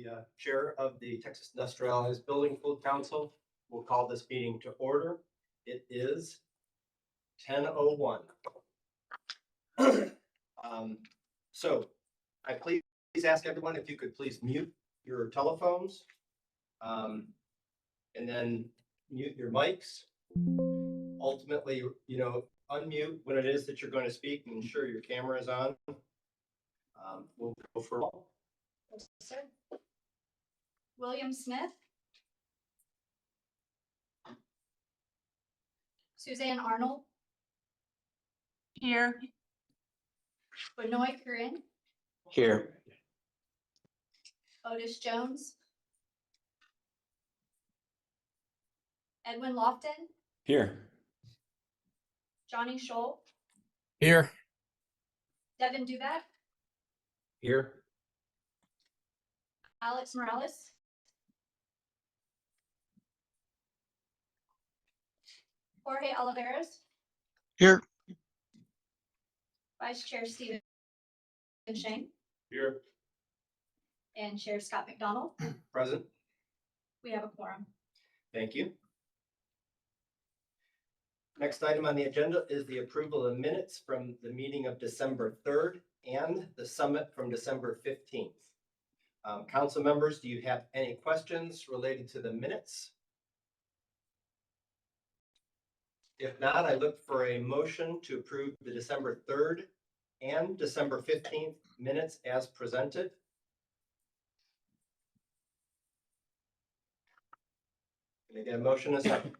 the chair of the Texas Industrialized Building Code Council will call this meeting to order. It is 10:01. So I please ask everyone if you could please mute your telephones and then mute your mics. Ultimately, unmute when it is that you're going to speak and ensure your camera is on. We'll go for all. Sir. William Smith. Suzanne Arnold. Here. Benoit Corinne. Here. Otis Jones. Edwin Lofton. Here. Johnny Scholl. Here. Devin Duback. Here. Alex Morales. Jorge Oliveras. Here. Vice Chair Stephen Shane. Here. And Chair Scott McDonald. Present. We have a quorum. Thank you. Next item on the agenda is the approval of minutes from the meeting of December 3rd and the summit from December 15th. Council members, do you have any questions related to the minutes? If not, I look for a motion to approve the December 3rd and December 15th minutes as presented. Can I get a motion and a second?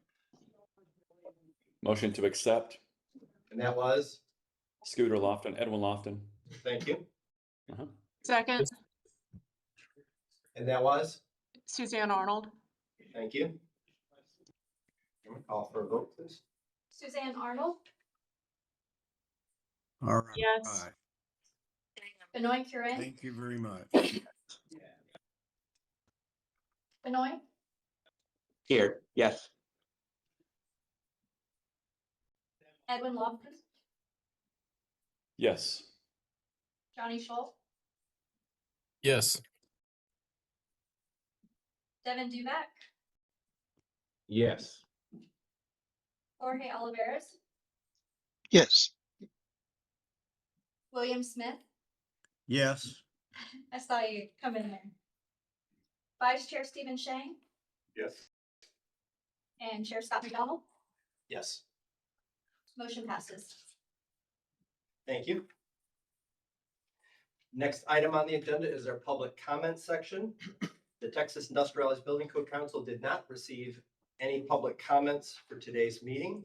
Motion to accept. And that was, Scooter Lofton, Edwin Lofton. thank you. Second. And that was, Suzanne Arnold. thank you. I'm gonna call for a vote, please. Suzanne Arnold. All right. Yes. Benoit Corinne. Thank you very much. Benoit. Here. Yes. Edwin Lofton. Yes. Johnny Scholl. Yes. Devin Duback. Yes. Jorge Oliveras. Yes. William Smith. Yes. I saw you come in there. Vice Chair Stephen Shane Yes. and Chair Scott McDonald. Yes, Motion passes. thank you. Next item on the agenda is our public comment section. The Texas Industrialized Building Code Council did not receive any public comments for today's meeting.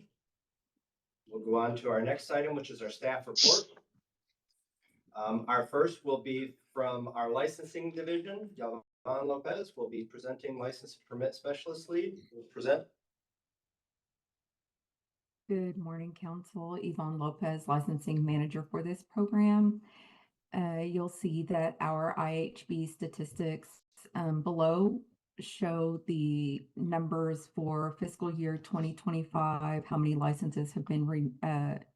We'll go on to our next item, which is our staff report. Our first will be from our licensing division. Yvonne Lopez will be presenting license permit specialist lead. Will present. Good morning, Council. Yvonne Lopez, licensing manager for this program. You'll see that our IHB statistics below show the numbers for fiscal year 2025, how many licenses have been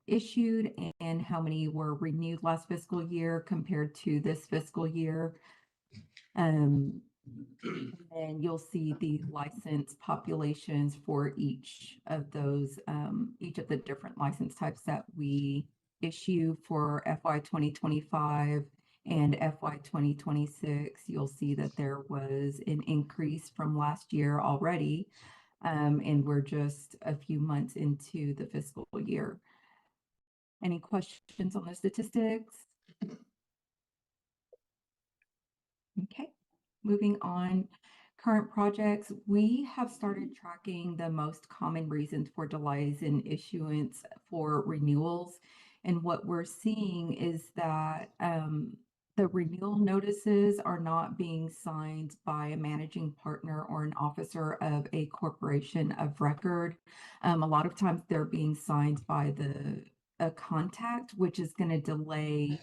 issued and how many were renewed last fiscal year compared to this fiscal year. And you'll see the license populations for each of those, each of the different license types that we issue for FY 2025 and FY 2026. You'll see that there was an increase from last year already, and we're just a few months into the fiscal year. Any questions on the statistics? Okay, moving on. Current projects, we have started tracking the most common reasons for delays in issuance for renewals. And what we're seeing is that the renewal notices are not being signed by a managing partner or an officer of a corporation of record. A lot of times they're being signed by a contact, which is going to delay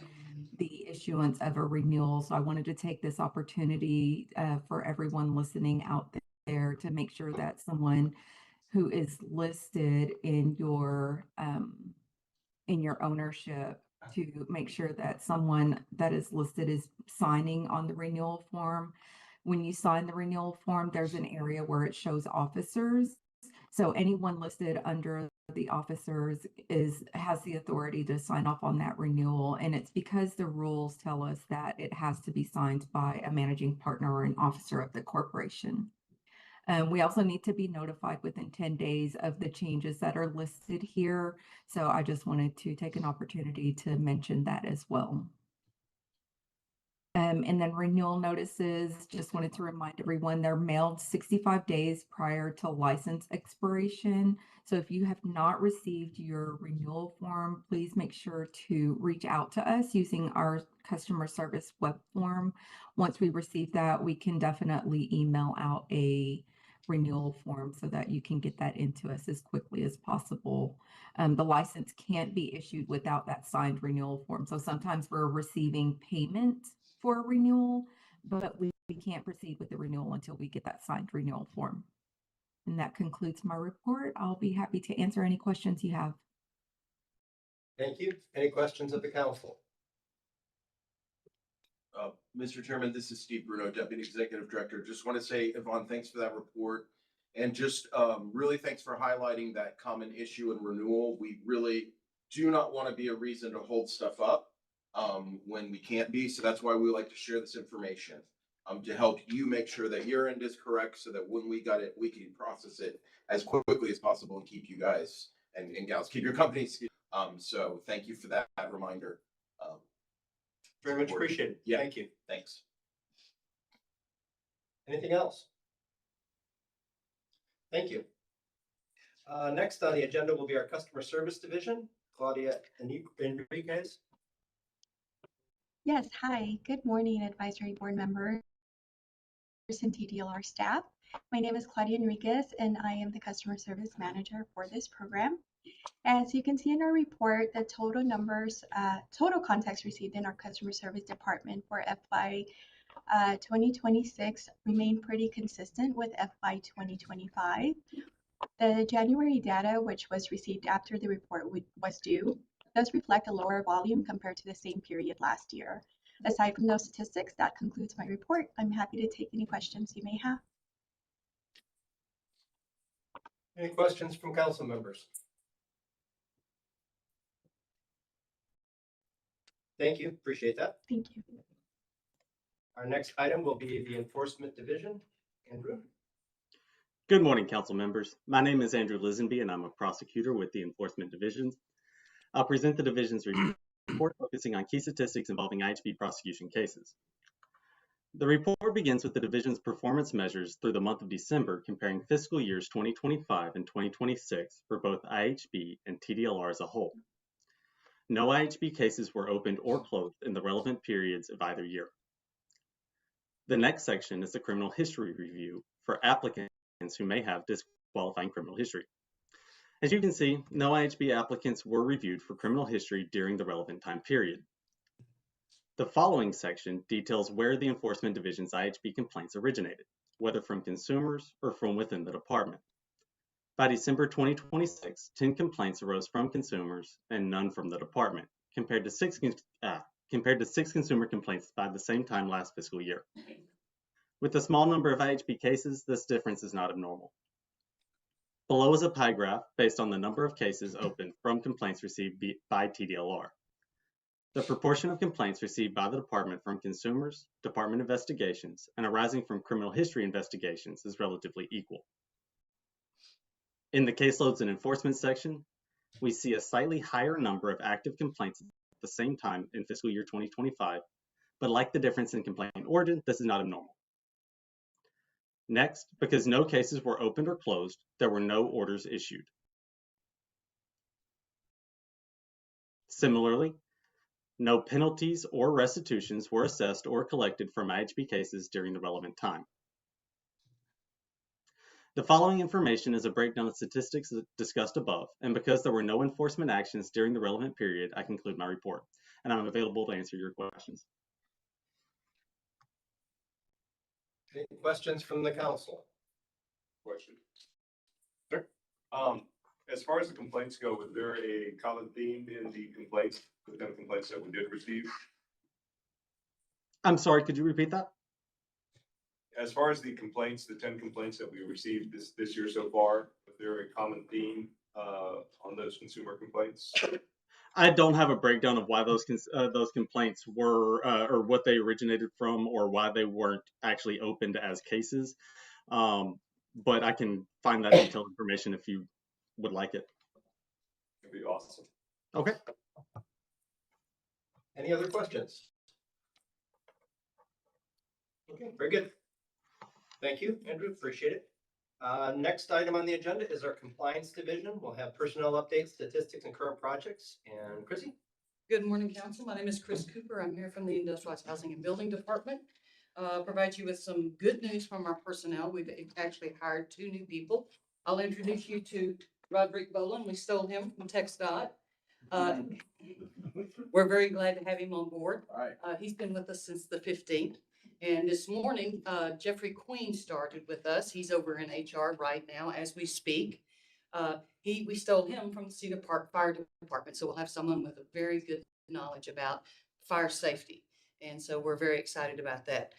the issuance of a renewal. So I wanted to take this opportunity for everyone listening out there to make sure that someone who is listed in your ownership, to make sure that someone that is listed is signing on the renewal form. When you sign the renewal form, there's an area where it shows officers. So anyone listed under the officers has the authority to sign off on that renewal. And it's because the rules tell us that it has to be signed by a managing partner or an officer of the corporation. We also need to be notified within 10 days of the changes that are listed here. So I just wanted to take an opportunity to mention that as well. And then renewal notices, just wanted to remind everyone, they're mailed 65 days prior to license expiration. So if you have not received your renewal form, please make sure to reach out to us using our customer service web form. Once we receive that, we can definitely email out a renewal form so that you can get that into us as quickly as possible. The license can't be issued without that signed renewal form. So sometimes we're receiving payment for a renewal, but we can't proceed with the renewal until we get that signed renewal form. And that concludes my report. I'll be happy to answer any questions you have. Thank you. Any questions of the council? Mr. Chairman, this is Steve Bruno, Deputy Executive Director. Just want to say, Yvonne, thanks for that report. And just really thanks for highlighting that common issue and renewal. We really do not want to be a reason to hold stuff up when we can't be. So that's why we like to share this information to help you make sure that your end is correct so that when we got it, we can process it as quickly as possible and keep you guys and gals, keep your companies. So thank you for that reminder. Very much appreciated. Yeah. Thank you. Thanks. Anything else? Thank you. Next on the agenda will be our customer service division. Claudia Enriquez. Yes, hi. Good morning, advisory board members and TDLR staff. My name is Claudia Enriquez, and I am the customer service manager for this program. As you can see in our report, the total numbers, total contacts received in our customer service department for FY 2026 remain pretty consistent with FY 2025. The January data, which was received after the report was due, does reflect a lower volume compared to the same period last year. Aside from those statistics, that concludes my report. I'm happy to take any questions you may have. Any questions from council members? Thank you. Appreciate that. Thank you. Our next item will be the enforcement division. Andrew. Good morning, council members. My name is Andrew Lisenby, and I'm a prosecutor with the Enforcement Division. I'll present the division's report focusing on key statistics involving IHB prosecution cases. The report begins with the division's performance measures through the month of December, comparing fiscal years 2025 and 2026 for both IHB and TDLR as a whole. No IHB cases were opened or closed in the relevant periods of either year. The next section is the criminal history review for applicants who may have disqualifying criminal history. As you can see, no IHB applicants were reviewed for criminal history during the relevant time period. The following section details where the Enforcement Division's IHB complaints originated, whether from consumers or from within the department. By December 2026, 10 complaints arose from consumers and none from the department, compared to six consumer complaints by the same time last fiscal year. With a small number of IHB cases, this difference is not abnormal. Below is a pie graph based on the number of cases opened from complaints received by TDLR. The proportion of complaints received by the department from consumers, department investigations, and arising from criminal history investigations is relatively equal. In the caseloads and enforcement section, we see a slightly higher number of active complaints at the same time in fiscal year 2025, but like the difference in complaint origin, this is not abnormal. Next, because no cases were opened or closed, there were no orders issued. Similarly, no penalties or restitutions were assessed or collected from IHB cases during the relevant time. The following information is a breakdown of statistics discussed above, and because there were no enforcement actions during the relevant period, I conclude my report, and I'm available to answer your questions. Any questions from the council? Question. Sure. As far as the complaints go, was there a common theme in the complaints, within the complaints that we did receive? I'm sorry, could you repeat that? As far as the complaints, the 10 complaints that we received this year so far, is there a common theme on those consumer complaints? I don't have a breakdown of why those complaints were or what they originated from or why they weren't actually opened as cases. But I can find that detailed information if you would like it. It'd be awesome. Okay. Any other questions? Okay, very good. Thank you, Andrew. Appreciate it. Next item on the agenda is our compliance division. We'll have personnel updates, statistics, and current projects. And Chrissy? Good morning, council. My name is Chris Cooper. I'm here from the Industrialized Housing and Building Department. Provide you with some good news from our personnel. We've actually hired 2 new people. I'll introduce you to Roderick Boland. We stole him from TxDOT. We're very glad to have him on board. All right. He's been with us since the 15th. And this morning, Jeffrey Queen started with us. He's over in HR right now as we speak. We stole him from the Cedar Park Fire Department, so we'll have someone with a very good knowledge about fire safety. And so we're very excited about that.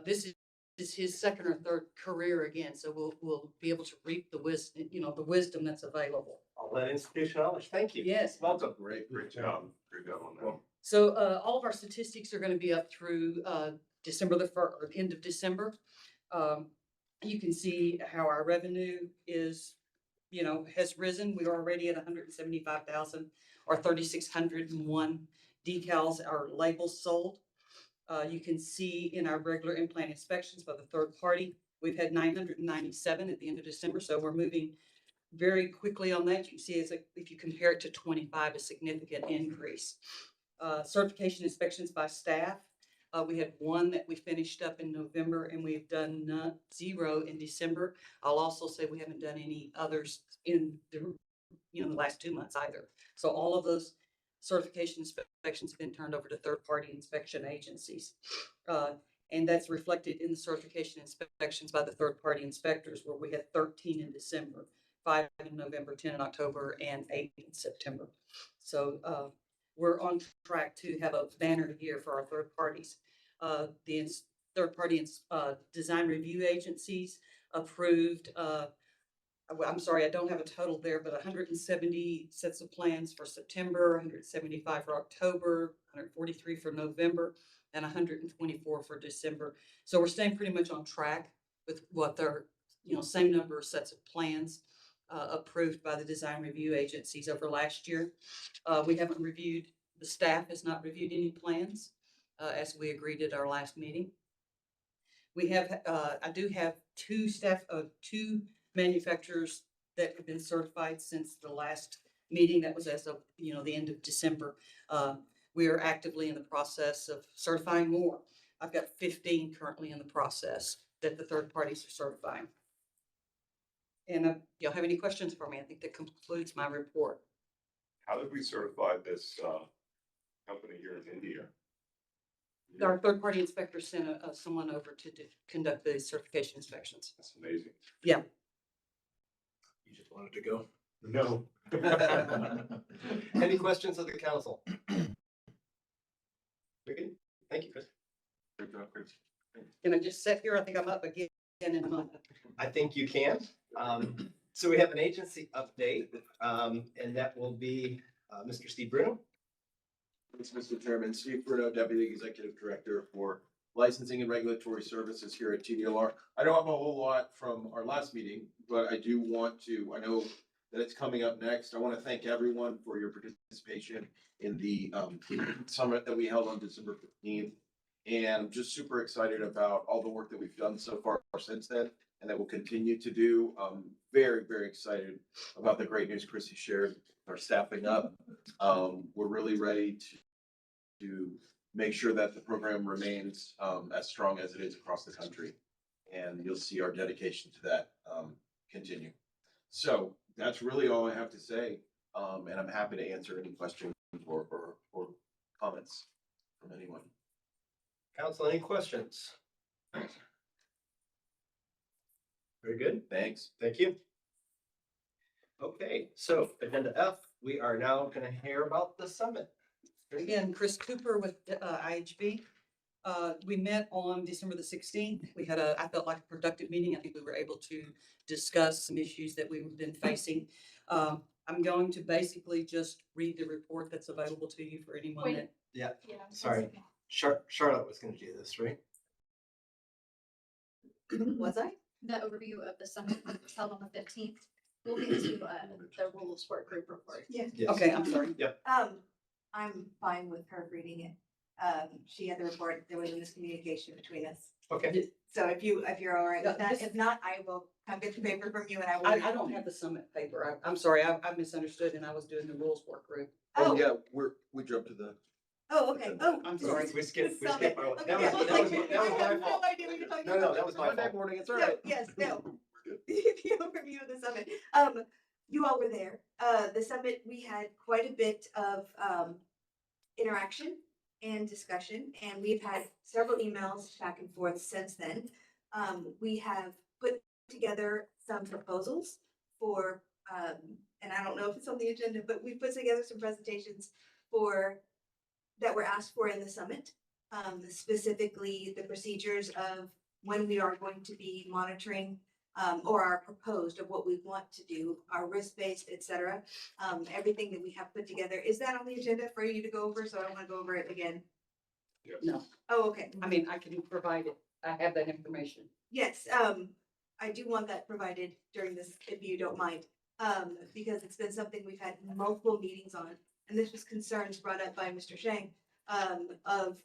This is his 2nd or 3rd career again, so we'll be able to reap the wisdom that's available. All that institutional knowledge. Thank you. Yes. Welcome. Great job. Great job on that. So all of our statistics are going to be up through December the 1st, or end of December. You can see how our revenue is, has risen. We're already at 175,000 or 3,601 decals or labels sold. You can see in our regular in-plant inspections by the 3rd party, we've had 997 at the end of December. So we're moving very quickly on that. You can see if you compare it to 25, a significant increase. Certification inspections by staff. We had 1 that we finished up in November, and we've done 0 in December. I'll also say we haven't done any others in the last 2 months either. So all of those certification inspections have been turned over to 3rd-party inspection agencies. And that's reflected in the certification inspections by the 3rd-party inspectors, where we had 13 in December, 5 in November, 10 in October, and 8 in September. So we're on track to have a banner year for our 3rd parties. The 3rd-party design review agencies approved, I'm sorry, I don't have a total there, but 170 sets of plans for September, 175 for October, 143 for November, and 124 for December. So we're staying pretty much on track with what their, same number of sets of plans approved by the design review agencies over last year. We haven't reviewed, the staff has not reviewed any plans as we agreed at our last meeting. We have, I do have 2 manufacturers that have been certified since the last meeting. That was as of, the end of December. We are actively in the process of certifying more. I've got 15 currently in the process that the 3rd parties are certifying. And y'all have any questions for me? I think that concludes my report. How did we certify this company here in India? Our 3rd-party inspector sent someone over to conduct the certification inspections. That's amazing. Yeah. You just wanted to go. No. Any questions of the council? Very good. Thank you, Chris. Great job, Chris. Can I just sit here? I think I'm up again in a month. I think you can. So we have an agency update, and that will be Mr. Steve Bruno. Thanks, Mr. Chairman. Steve Bruno, Deputy Executive Director for Licensing and Regulatory Services here at TDLR. I don't have a whole lot from our last meeting, but I do want to, I know that it's coming up next. I want to thank everyone for your participation in the summit that we held on December 15th. And I'm just super excited about all the work that we've done so far since then, and that we'll continue to do. Very, very excited about the great news Chrissy shared. Our staffing up. We're really ready to make sure that the program remains as strong as it is across the country. And you'll see our dedication to that continue. So that's really all I have to say. And I'm happy to answer any questions or comments from anyone. Council, any questions? Very good. Thanks. Thank you. Okay, so agenda F, we are now going to hear about the summit. Again, Chris Cooper with IHB. We met on December the 16th. We had I felt like a productive meeting. I think we were able to discuss some issues that we've been facing. I'm going to basically just read the report that's available to you for anyone Wait. that. Yeah, Yeah. sorry. Charlotte was gonna do this, right? Was I? The overview of the summit that was held on the 15th. We'll get to the rules work group report. Yeah, Yes. Okay, I'm sorry. I'm fine with her reading it. She had the report, there was a miscommunication between us. Okay, So if you're all right with Yeah, that, this- if not, I will come get the paper from you and I will. I don't have the summit paper. I'm sorry. I misunderstood and I was doing the rules work group. Oh, yeah, we jumped to the. Oh, okay. Oh, I'm sorry. we skipped my, Okay. that was I my have no fault. idea what you're talking No, about. that was my Monday fault. morning, it's all So, right. yes, no. The overview of the summit. You all were there. The summit, we had quite a bit of interaction and discussion, and we've had several emails back and forth since then. We have put together some proposals for, and I don't know if it's on the agenda, but we put together some presentations that were asked for in the summit. Specifically the procedures of when we are going to be monitoring or are proposed of what we want to do, our risk-based, et cetera. Everything that we have put together. Is that on the agenda for you to go over? So I don't want to go over it again. No, Oh, okay. I mean, I can provide it. I have that information. Yes, I do want that provided during this, if you don't mind. Because it's been something we've had multiple meetings on, and this was concerns brought up by Mr. Shang, of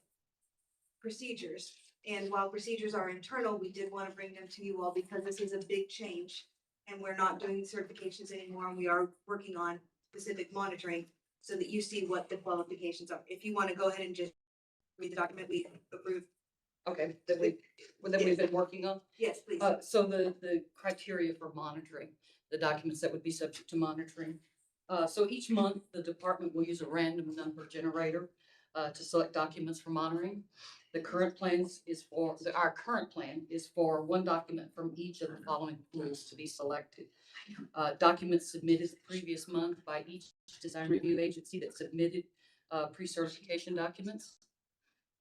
procedures. And while procedures are internal, we did want to bring them to you all because this is a big change. And we're not doing certifications anymore, and we are working on specific monitoring so that you see what the qualifications are. If you want to go ahead and just read the document we approved. Okay, that we've been working on. Yes, please. So the criteria for monitoring, the documents that would be subject to monitoring. So each month, the department will use a random number generator to select documents for monitoring. Our current plan is for one document from each of the following pools to be selected. Documents submitted the previous month by each design review agency that submitted pre-certification documents.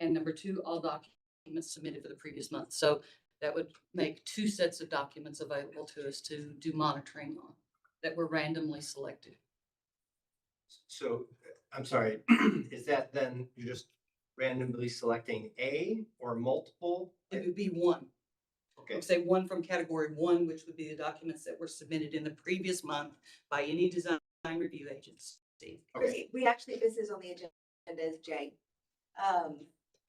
And number two, all documents submitted for the previous month. So that would make two sets of documents available to us to do monitoring on that were randomly selected. So, I'm sorry, is that then you're just randomly selecting a or multiple? It would be one. Okay, Say one from category one, which would be the documents that were submitted in the previous month by any design review agency. okay, We actually, this is on the agenda as J.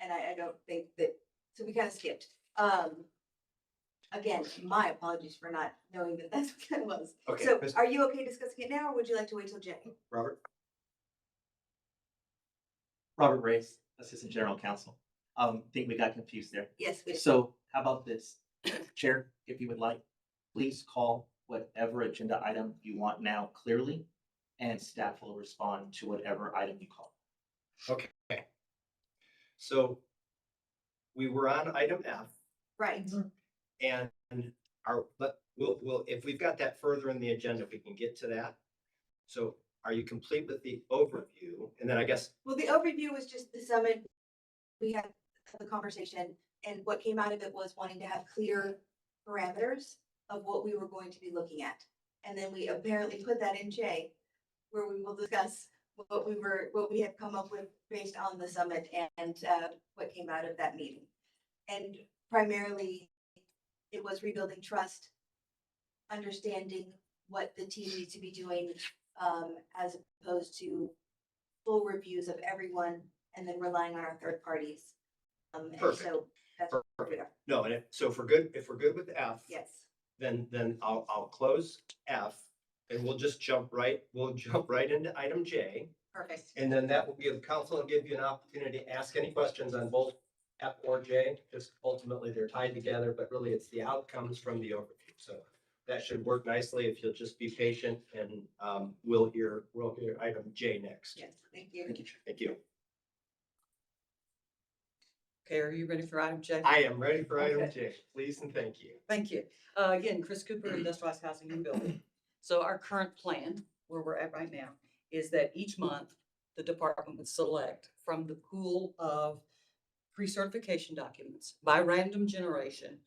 And I don't think that, so we kind of skipped. Again, my apologies for not knowing that that's what that was. Okay, So Ms. are you okay discussing it now, or would you like to wait till J? Robert? Robert Race, Assistant General Counsel. Think we got confused there. Yes, we did. So how about this? Chair, if you would like, please call whatever agenda item you want now clearly, and staff will respond to whatever item you call. Okay. So we were on item F Right. and we'll, if we've got that further in the agenda, we can get to that. So are you complete with the overview? And then I guess, Well, the overview was just the summit. We had the conversation, and what came out of it was wanting to have clear parameters of what we were going to be looking at. And then we apparently put that in J, where we will discuss what we had come up with based on the summit and what came out of that meeting. And primarily, it was rebuilding trust, understanding what the team needs to be doing, as opposed to full reviews of everyone and then relying on our third parties. And Perfect. so that's where we are. no, and so if we're good with F, Yes. then I'll close F and we'll jump right into item J. Perfect. And then that will give council will give you an opportunity to ask any questions on both F or J. Just ultimately they're tied together, but really it's the outcomes from the overview. So that should work nicely if you'll just be patient and we'll hear item J next. Yes, thank you. Thank you. Okay, are you ready for item J? I am ready for item Okay. J. Please and thank you. Thank you. Again, Chris Cooper, Industrialized Housing and Building. So our current plan, where we're at right now, is that each month the department would select from the pool of pre-certification documents. By random generation,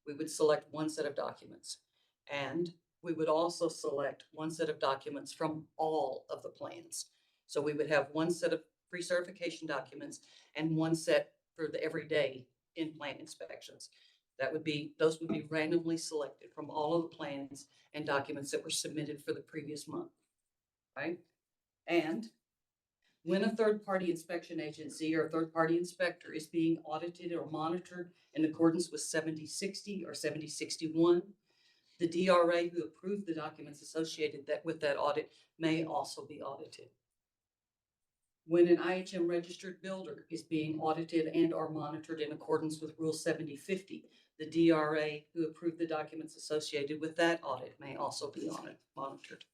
we would select one set of documents. And we would also select one set of documents from all of the plans. So we would have one set of pre-certification documents and one set for the everyday in-plant inspections. Those would be randomly selected from all of the plans and documents that were submitted for the previous month, right? And when a third-party inspection agency or third-party inspector is being audited or monitored in accordance with 7060 or 7061, the DRA who approved the documents associated with that audit may also be audited. When an IHM registered builder is being audited and or monitored in accordance with Rule 7050, the DRA who approved the documents associated with that audit may also be monitored.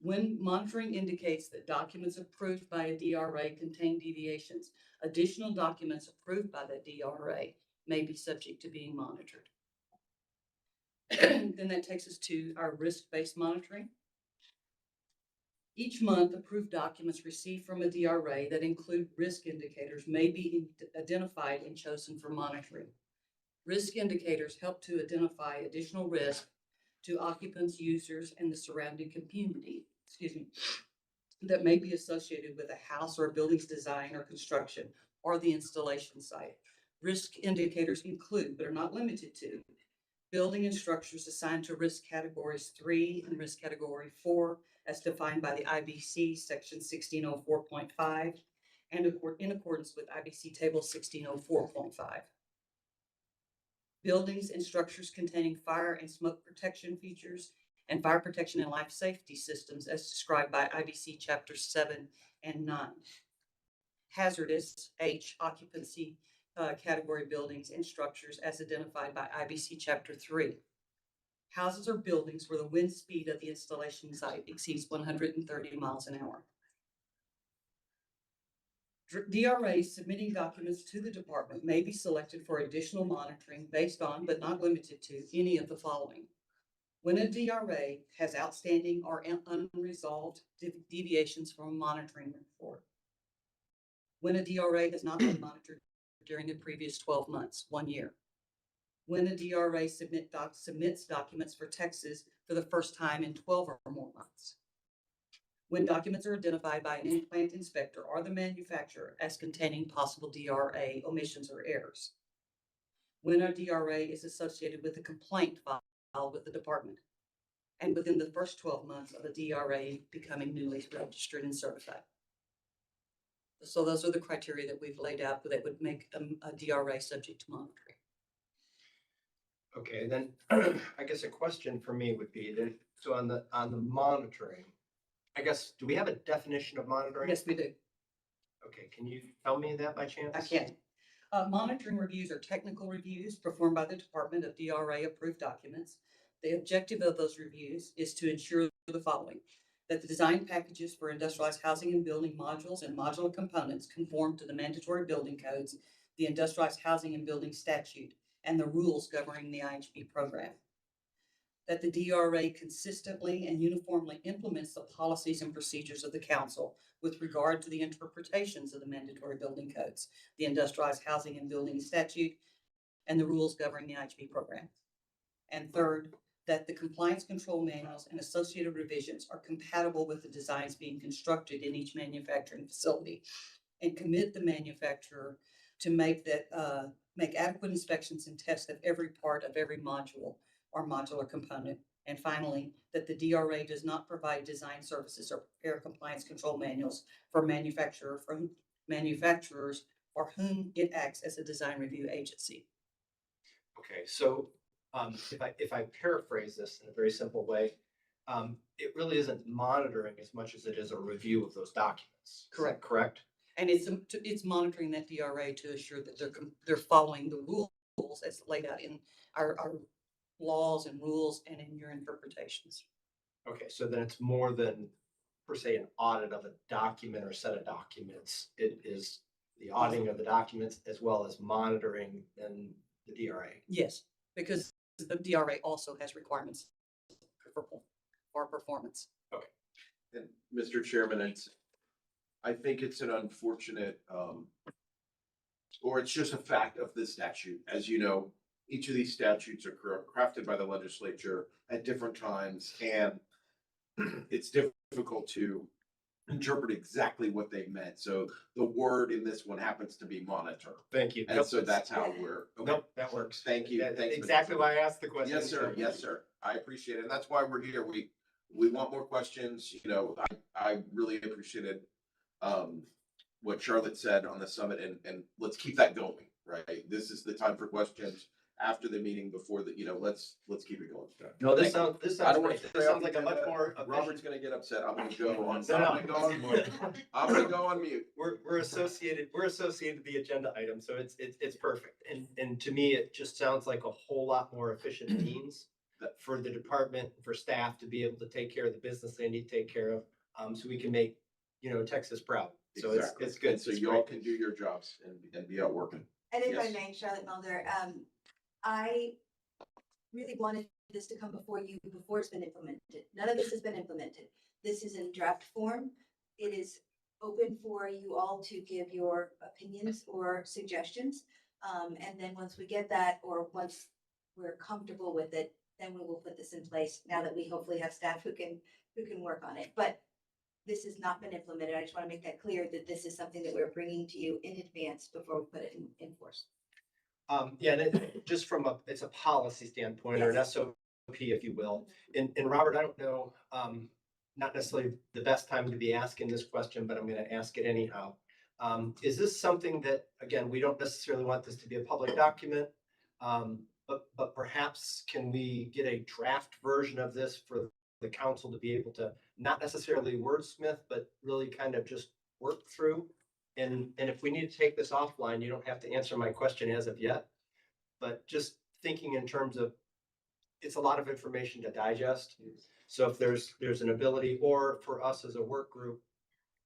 When monitoring indicates that documents approved by a DRA contain deviations, additional documents approved by the DRA may be subject to being monitored. Then that takes us to our risk-based monitoring. Each month, approved documents received from a DRA that include risk indicators may be identified and chosen for monitoring. Risk indicators help to identify additional risk to occupants, users, and the surrounding community, that may be associated with a house or a building's design or construction or the installation site. Risk indicators include, but are not limited to, building and structures assigned to risk categories 3 and risk category 4 as defined by the IBC section 1604.5 and in accordance with IBC table 1604.5. Buildings and structures containing fire and smoke protection features and fire protection and life safety systems as described by IBC chapters 7 and 9. Hazardous occupancy category buildings and structures as identified by IBC chapter 3. Houses or buildings where the wind speed of the installation site exceeds 130 miles an hour. DRAs submitting documents to the department may be selected for additional monitoring based on, but not limited to, any of the following. When a DRA has outstanding or unresolved deviations from a monitoring report. When a DRA has not been monitored during the previous 12 months, 1 year. When a DRA submits documents for Texas for the first time in 12 or more months. When documents are identified by an in-plant inspector or the manufacturer as containing possible DRA omissions or errors. When a DRA is associated with a complaint filed with the department. And within the first 12 months of a DRA becoming newly registered and certified. So those are the criteria that we've laid out that would make a DRA subject to monitoring. Okay, then I guess a question for me would be that, so on the monitoring, I guess, do we have a definition of monitoring? Yes, we do. Okay, can you tell me that by chance? I can. Monitoring reviews are technical reviews performed by the Department of DRA approved documents. The objective of those reviews is to ensure the following: that the design packages for industrialized housing and building modules and modular components conform to the mandatory building codes, the industrialized housing and building statute, and the rules governing the IHB program. That the DRA consistently and uniformly implements the policies and procedures of the council with regard to the interpretations of the mandatory building codes, the industrialized housing and building statute, and the rules governing the IHB program. And third, that the compliance control manuals and associated revisions are compatible with the designs being constructed in each manufacturing facility, and commit the manufacturer to make adequate inspections and tests of every part of every module or modular component. And finally, that the DRA does not provide design services or prepare compliance control manuals for manufacturers for whom it acts as a design review agency. Okay, so if I paraphrase this in a very simple way, it really isn't monitoring as much as it is a review of those documents. Correct. Correct. And it's monitoring that DRA to assure that they're following the rules as laid out in our laws and rules and in your interpretations. Okay, so then it's more than per se an audit of a document or set of documents. It is the auditing of the documents as well as monitoring in the DRA. Yes, because the DRA also has requirements for performance. Okay. And Mr. Chairman, I think it's an unfortunate or it's just a fact of the statute. As you know, each of these statutes are crafted by the legislature at different times, and it's difficult to interpret exactly what they meant. So the word in this one happens to be monitor. Thank you. And so that's how we're. Okay. Nope, that works. Thank you. Thanks, Mr. Exactly why I asked the question. Yes, sir. Yes, sir. I appreciate it. And that's why we're here. We want more questions. You know, I really appreciated what Charlotte said on the summit, and let's keep that going, right? This is the time for questions after the meeting, before the, let's keep it going. No, this Thank you. sounds I don't great. want to This sounds like a much more. Robert's gonna get upset. I'm gonna go on. No, no. I'm gonna go on mute. We're associated with the agenda item, so it's perfect. And to me, it just sounds like a whole lot more efficient means for the department, for staff to be able to take care of the business they need to take care of, so we can make, Texas proud. So Exactly. it's good. And so It's you all great. can do your jobs and be out working. And if I Yes. may, Charlotte Mulder, I really wanted this to come before you, before it's been implemented. None of this has been implemented. This is in draft form. It is open for you all to give your opinions or suggestions. And then once we get that, or once we're comfortable with it, then we will put this in place, now that we hopefully have staff who can work on it. But this has not been implemented. I just want to make that clear, that this is something that we're bringing to you in advance before we put it in force. Yeah, and just from it's a policy standpoint, or an SOP, if you will. And Robert, I don't know, not necessarily the best time to be asking this question, but I'm going to ask it anyhow. Is this something that, again, we don't necessarily want this to be a public document, but perhaps can we get a draft version of this for the council to be able to not necessarily wordsmith, but really kind of just work through? And if we need to take this offline, you don't have to answer my question as of yet, but just thinking in terms of, it's a lot of information to digest. So if there's an ability, or for us as a work group,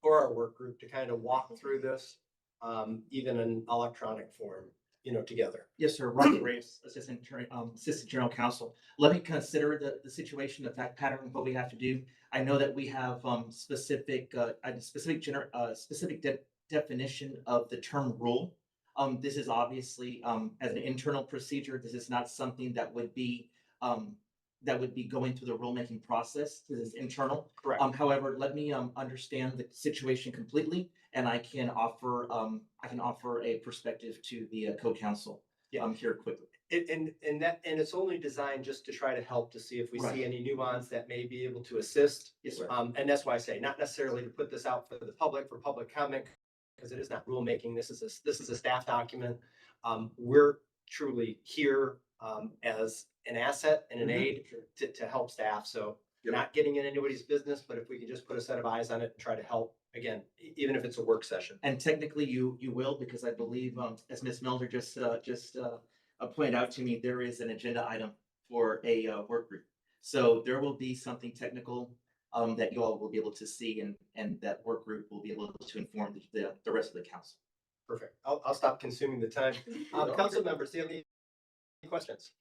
or our work group, to kind of walk through this, even in electronic form, together. Yes, sir. Robert Graves, Assistant General Counsel. Let me consider the situation, the fact pattern, what we have to do. I know that we have specific definition of the term rule. This is obviously as an internal procedure. This is not something that would be going through the rulemaking process. This is internal. Correct. However, let me understand the situation completely, and I can offer a perspective to the co-counsel here quickly. And it's only designed just to try to help to see if we Right. see any nuance that may be able to assist. Yes, sir. And that's why I say, not necessarily to put this out for the public, for public comment, because it is not rulemaking. This is a staff document. We're truly here as an asset and an aid to help staff. So not getting in anybody's business, but if we could just put a set of eyes on it and try to help, again, even if it's a work session. And technically you will, because I believe, as Ms. Melder just pointed out to me, there is an agenda item for a work group. So there will be something technical that you all will be able to see, and that work group will be able to inform the rest of the council. Perfect. I'll stop consuming the time. Council members, do you have any questions?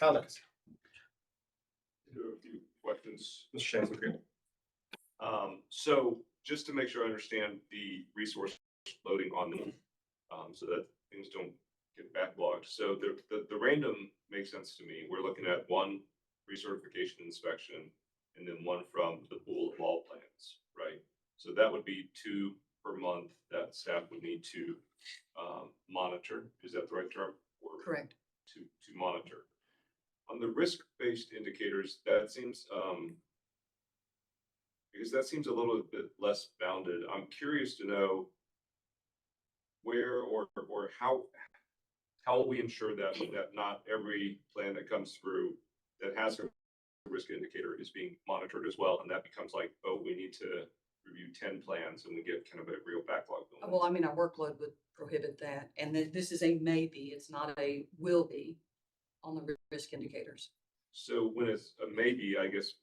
Comments? A few questions. Mr. Shanks, okay. So just to make sure I understand the resource loading on them, so that things don't get backlogged. So the random makes sense to me. We're looking at one recertification inspection and then one from the pool of all plans, right? So that would be 2 per month that staff would need to monitor. Is that the right term? Or Correct. To monitor. On the risk-based indicators, that seems because that seems a little bit less bounded. I'm curious to know where or how we ensure that not every plan that comes through that has a risk indicator is being monitored as well, and that becomes like, oh, we need to review 10 plans, and we get kind of a real backlog going. Well, I mean, our workload would prohibit that, and this is a maybe, it's not a will be on the risk indicators. So when it's a maybe, I guess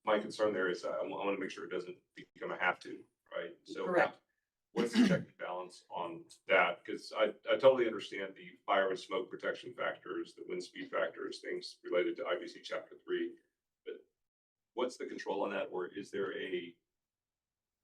my concern there is I want to make sure it doesn't become a have to, right? So Correct. what's the check and balance on that? Because I totally understand the fire and smoke protection factors, the wind speed factors, things related to IBC Chapter 3. But what's the control on that? Or is there a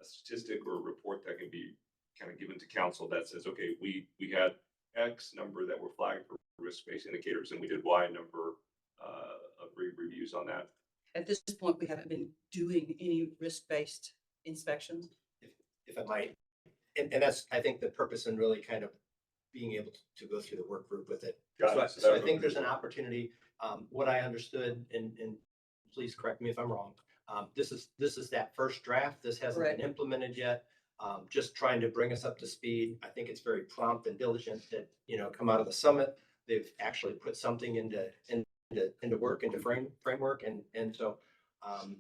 statistic or a report that can be kind of given to council that says, okay, we had X number that were flagged for risk-based indicators, and we did Y number of reviews on that. At this point, we haven't been doing any risk-based inspections. If I might, and that's, I think, the purpose and really kind of being able to go through the work group with it. Got it. So I think there's an opportunity, what I understood, and please correct me if I'm wrong. This is that first draft. This hasn't Correct. been implemented yet. Just trying to bring us up to speed. I think it's very prompt and diligent that, come out of the summit. They've actually put something into work, into framework. And so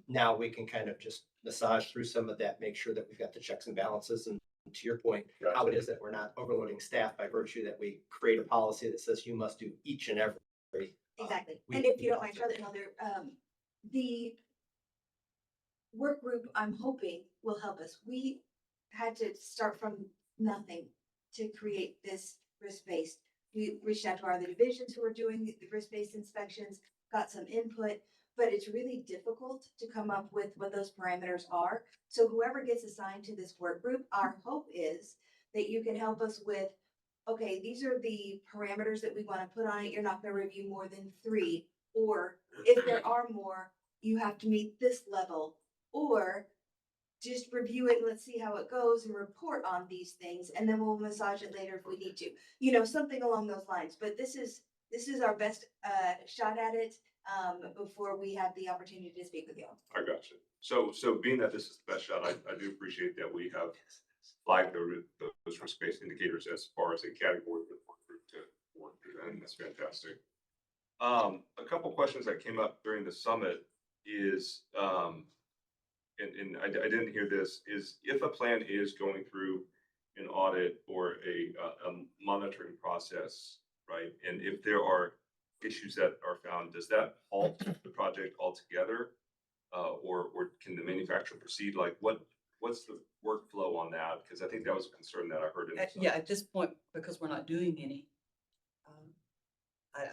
now we can kind of just massage through some of that, make sure that we've got the checks and balances. And to your point, how it is that we're not overloading staff by virtue that we create a policy that says you must do each and every. Exactly. And if you don't mind, Charlotte, another, the work group, I'm hoping, will help us. We had to start from nothing to create this risk-based. We reached out to our other divisions who are doing the risk-based inspections, got some input, but it's really difficult to come up with what those parameters are. So whoever gets assigned to this work group, our hope is that you can help us with, okay, these are the parameters that we want to put on it. You're not going to review more than 3, or if there are more, you have to meet this level, or just review it and let's see how it goes and report on these things, and then we'll massage it later if we need to, something along those lines. But this is our best shot at it before we have the opportunity to speak with you. I got you. So being that this is the best shot, I do appreciate that we have flagged those risk-based indicators as far as a category for the work group to work through, and that's fantastic. A couple questions that came up during the summit is, and I didn't hear this, is if a plan is going through an audit or a monitoring process, right? And if there are issues that are found, does that halt the project altogether? Or can the manufacturer proceed? Like what's the workflow on that? Because I think that was a concern that I heard in the summit. Yeah, at this point, because we're not doing any,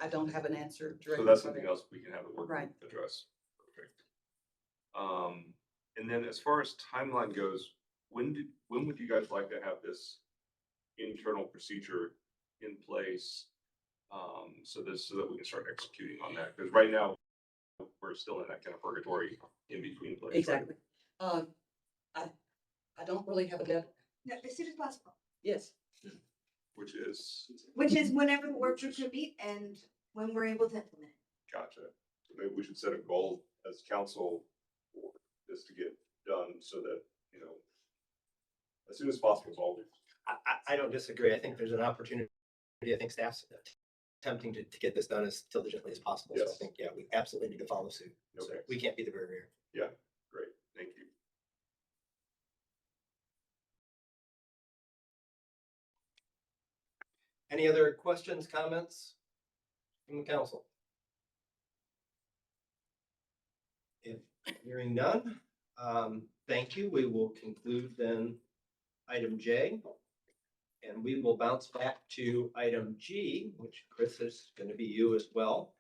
I don't have an answer So directly. that's something else we can have the work Right. group address. Perfect. And then as far as timeline goes, when would you guys like to have this internal procedure in place? So that we can start executing on that? Because right now we're still in that kind of purgatory in between place. Exactly. I don't really have a deadline. No, as soon as possible. Yes. Which is Whenever the work group can meet and when we're able to implement it. gotcha. So maybe we should set a goal as council for this to get done so that, as soon as possible is all. I don't disagree. I think there's an opportunity. I think staff's attempting to get this done as diligently as possible. So I Yes. think, yeah, we absolutely need to follow suit. So Okay. we can't be the barrier. Yeah, great. Thank you. Any other questions, comments from the council? If hearing none, thank you. We will conclude then item J. And we will bounce back to item G, which Chris is going to be you as well.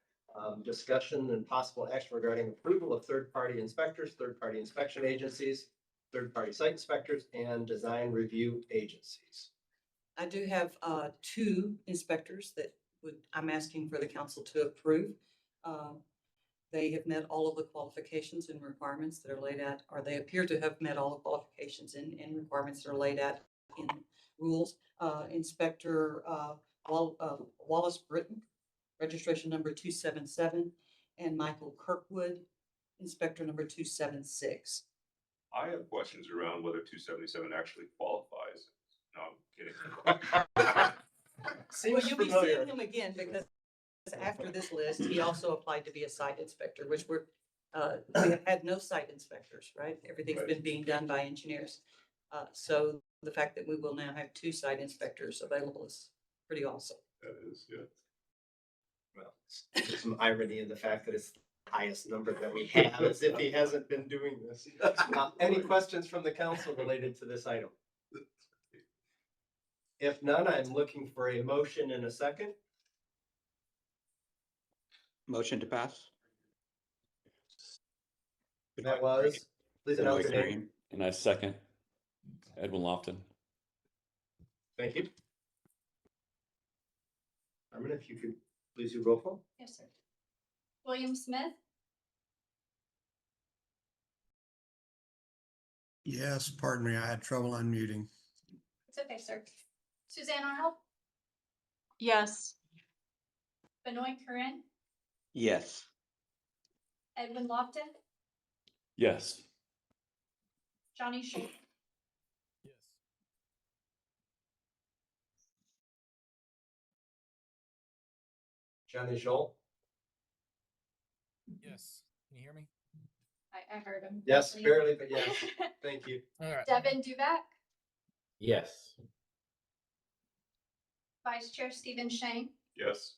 Discussion and possible action regarding approval of third-party inspectors, third-party inspection agencies, third-party site inspectors, and design review agencies. I do have 2 inspectors that I'm asking for the council to approve. They have met all of the qualifications and requirements that are laid out, or they appear to have met all the qualifications and requirements that are laid out in rules. Inspector Wallace Britton, registration number 277, and Michael Kirkwood, inspector number 276. I have questions around whether 277 actually qualifies. No, I'm kidding. Well, you'll be seeing him again because after this list, he also applied to be a site inspector, which we have had no site inspectors, right? Everything's been being done by engineers. So the fact that we will now have 2 site inspectors available is pretty awesome. That is, yeah. Well, there's some irony in the fact that it's the highest number that we have, as if he hasn't been doing this. Any questions from the council related to this item? If none, I'm looking for a motion in a second. Motion to pass? That was, please announce your name. And I second. Edwin Lofton. Thank you. Carmen, if you could please do roll call. Yes, sir. William Smith, Yes, pardon me, I had trouble unmuting. it's okay, sir. Suzanne Arnold, Yes. Benoit Corinne, Yes. Edwin Lofton, Yes. Johnny Schultz, Johnny Scholl. Yes. Can you hear me? I heard him. Yes, barely, but yes. Thank you. All right. Devin Duback, Yes. Vice Chair Stephen Shane, Yes.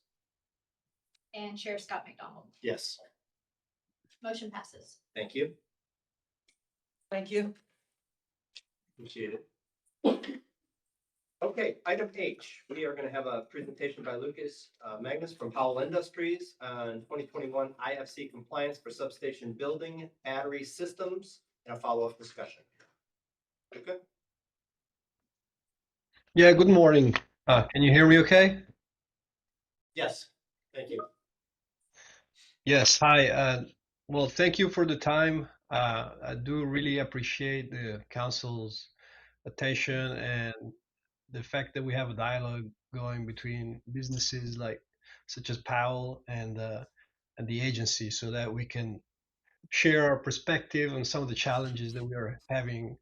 and Chair Scott McDonald. Yes, Motion passes. thank you. Thank you. Appreciate it. Okay, item H, we are going to have a presentation by Lucas Magnus from Powell Industries on 2021 IFC compliance for substation building battery systems and a follow-up discussion. Okay. Yeah, good morning. Can you hear me okay? Yes, thank you. Yes, hi. Well, thank you for the time. I do really appreciate the council's attention and the fact that we have a dialogue going between businesses like such as Powell and the agency so that we can share our perspective on some of the challenges that we are having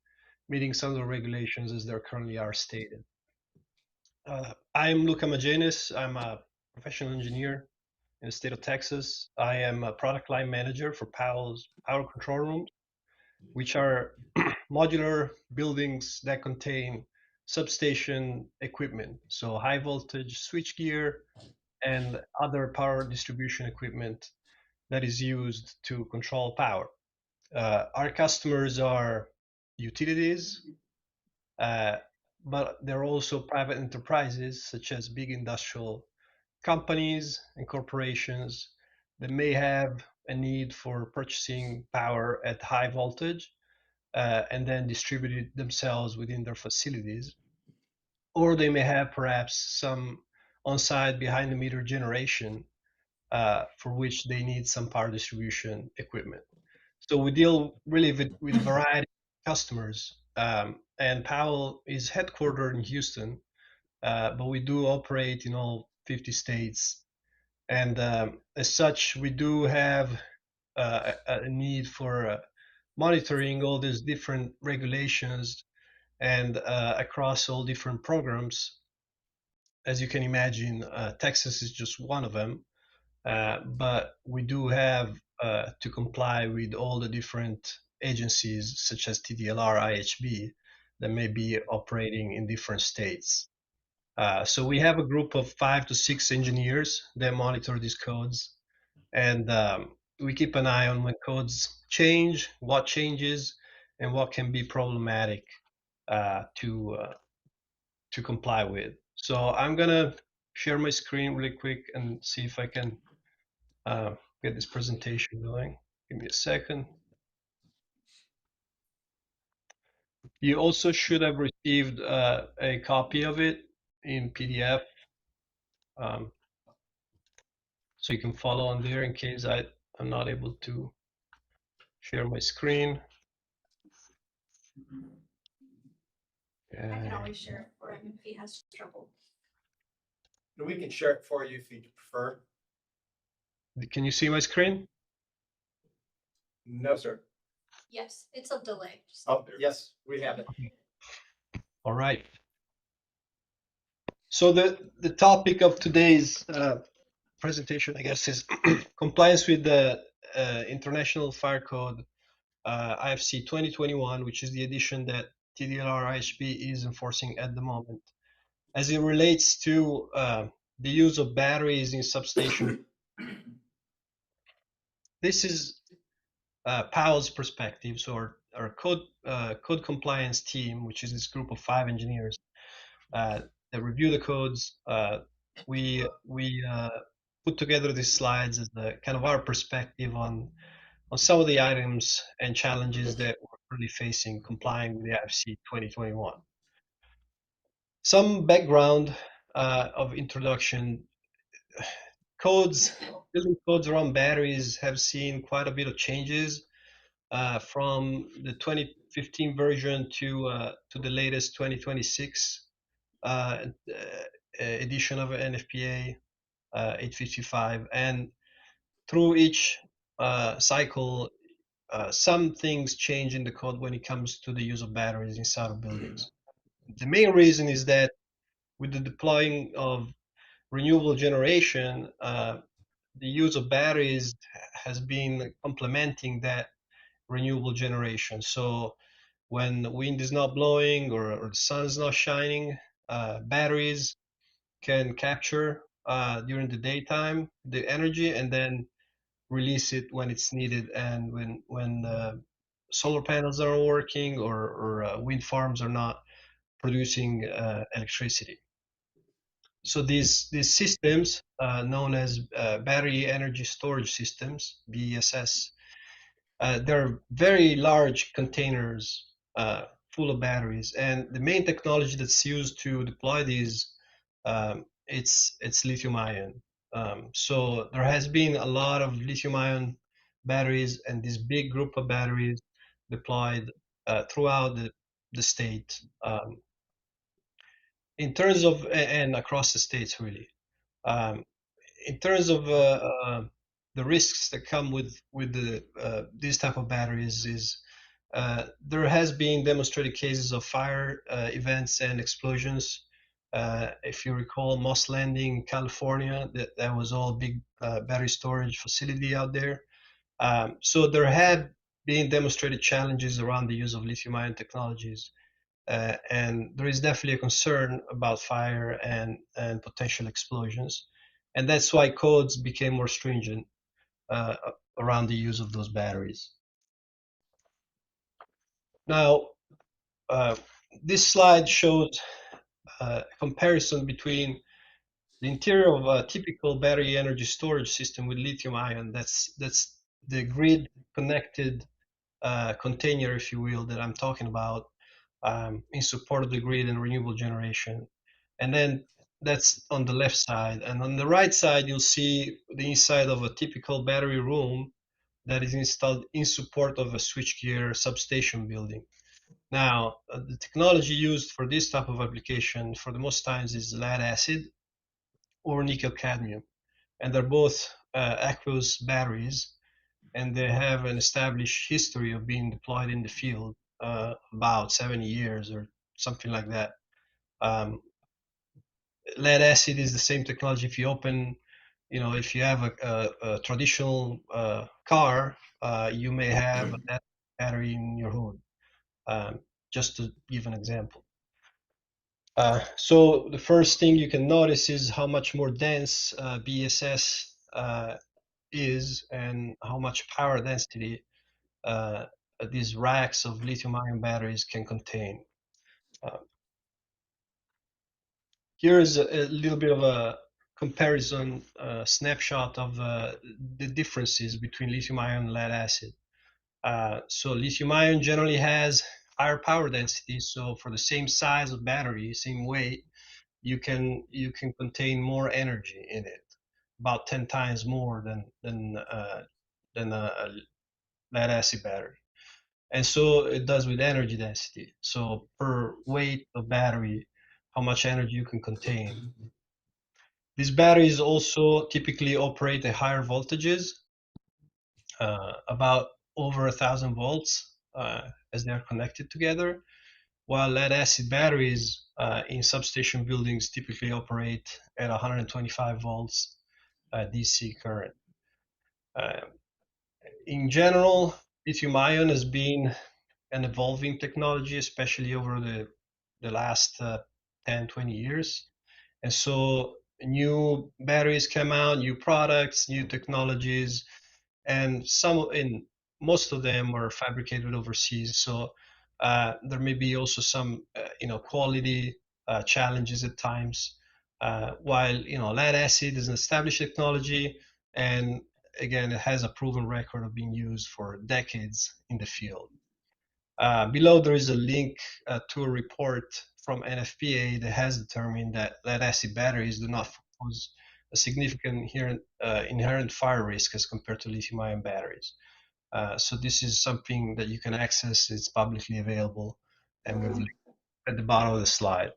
meeting some of the regulations as they currently are stated. I'm Luca Magenis. I'm a professional engineer in the state of Texas. I am a product line manager for Powell's power control rooms, which are modular buildings that contain substation equipment, so high voltage switchgear and other power distribution equipment that is used to control power. Our customers are utilities, but they're also private enterprises such as big industrial companies and corporations that may have a need for purchasing power at high voltage and then distribute it themselves within their facilities. Or they may have perhaps some on-site behind the meter generation for which they need some power distribution equipment. So we deal really with a variety of customers. And Powell is headquartered in Houston, but we do operate in all 50 states. And as such, we do have a need for monitoring all these different regulations and across all different programs. As you can imagine, Texas is just one of them, but we do have to comply with all the different agencies such as TDLR, IHB that may be operating in different states. So we have a group of 5 to 6 engineers that monitor these codes, and we keep an eye on when codes change, what changes, and what can be problematic to comply with. So I'm gonna share my screen really quick and see if I can get this presentation going. Give me a second. You also should have received a copy of it in PDF. So you can follow on there in case I'm not able to share my screen. I can always share it for him if he has trouble. We can share it for you if you prefer. Can you see my screen? No, sir. Yes, it's a delay. Oh, yes, we have it. All right. So the topic of today's presentation, I guess, is compliance with the International Fire Code IFC 2021, which is the edition that TDLR IHB is enforcing at the moment, as it relates to the use of batteries in substation. This is Powell's perspective, so our code compliance team, which is this group of 5 engineers that review the codes. We put together these slides as the kind of our perspective on some of the items and challenges that we're currently facing complying with the IFC 2021. Some background of introduction. Building codes around batteries have seen quite a bit of changes from the 2015 version to the latest 2026 edition of NFPA 855. And through each cycle, some things change in the code when it comes to the use of batteries inside of buildings. The main reason is that with the deploying of renewable generation, the use of batteries has been complementing that renewable generation. So when the wind is not blowing or the sun is not shining, batteries can capture during the daytime the energy and then release it when it's needed, and when solar panels are working or wind farms are not producing electricity. So these systems, known as battery energy storage systems, BESS, they're very large containers full of batteries, and the main technology that's used to deploy these, it's lithium ion. So there has been a lot of lithium ion batteries and this big group of batteries deployed throughout the state, in terms of and across the states really. Um, in terms of the risks that come with these type of batteries is there has been demonstrated cases of fire events and explosions. If you recall Moss Landing, California, that was all big battery storage facility out there. So there have been demonstrated challenges around the use of lithium-ion technologies. And there is definitely a concern about fire and potential explosions. And that's why codes became more stringent around the use of those batteries. Now, this slide shows a comparison between the interior of a typical battery energy storage system with lithium ion. That's the grid connected container, if you will, that I'm talking about, in support of the grid and renewable generation. And then that's on the left side. And on the right side, you'll see the inside of a typical battery room that is installed in support of a switchgear substation building. Now, the technology used for this type of application for the most times is lead acid or nickel cadmium. And they're both aqueous batteries, and they have an established history of being deployed in the field, about 70 years or something like that. Lead acid is the same technology. If you open, if you have a traditional car, you may have a lead battery in your hood, just to give an example. So the first thing you can notice is how much more dense BESS is and how much power density these racks of lithium-ion batteries can contain. Here is a little bit of a comparison snapshot of the differences between lithium-ion and lead acid. So lithium-ion generally has higher power density. So for the same size of battery, same weight, you can contain more energy in it, about 10 times more than a lead acid battery. And so it does with energy density. So per weight of battery, how much energy you can contain. These batteries also typically operate at higher voltages, about over 1,000 volts as they are connected together, while lead acid batteries in substation buildings typically operate at 125 volts DC current. In general, lithium ion has been an evolving technology, especially over the last 10, 20 years. And so new batteries come out, new products, new technologies, and most of them are fabricated overseas. So there may be also some, quality challenges at times. While lead acid is an established technology, and again, it has a proven record of being used for decades in the field. Below there is a link to a report from NFPA that has determined that lead acid batteries do not pose a significant inherent fire risk as compared to lithium-ion batteries. So this is something that you can access. It's publicly available, and we've linked at the bottom of the slide.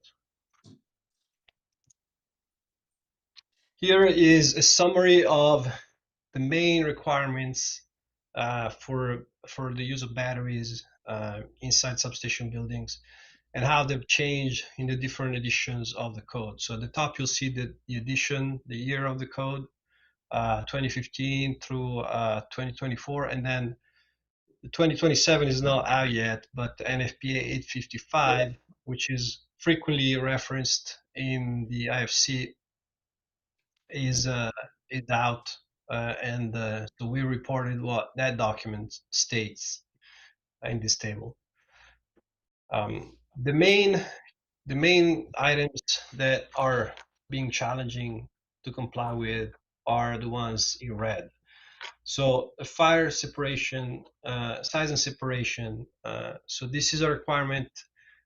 Here is a summary of the main requirements for the use of batteries inside substation buildings, and how they've changed in the different editions of the code. So at the top, you'll see the edition, the year of the code, 2015 through 2024, and then the 2027 is not out yet, but the NFPA 855, which is frequently referenced in the IFC, is out, and so we reported what that document states in this table. The main items that are being challenging to comply with are the ones in red. So fire separation, size and separation. So this is a requirement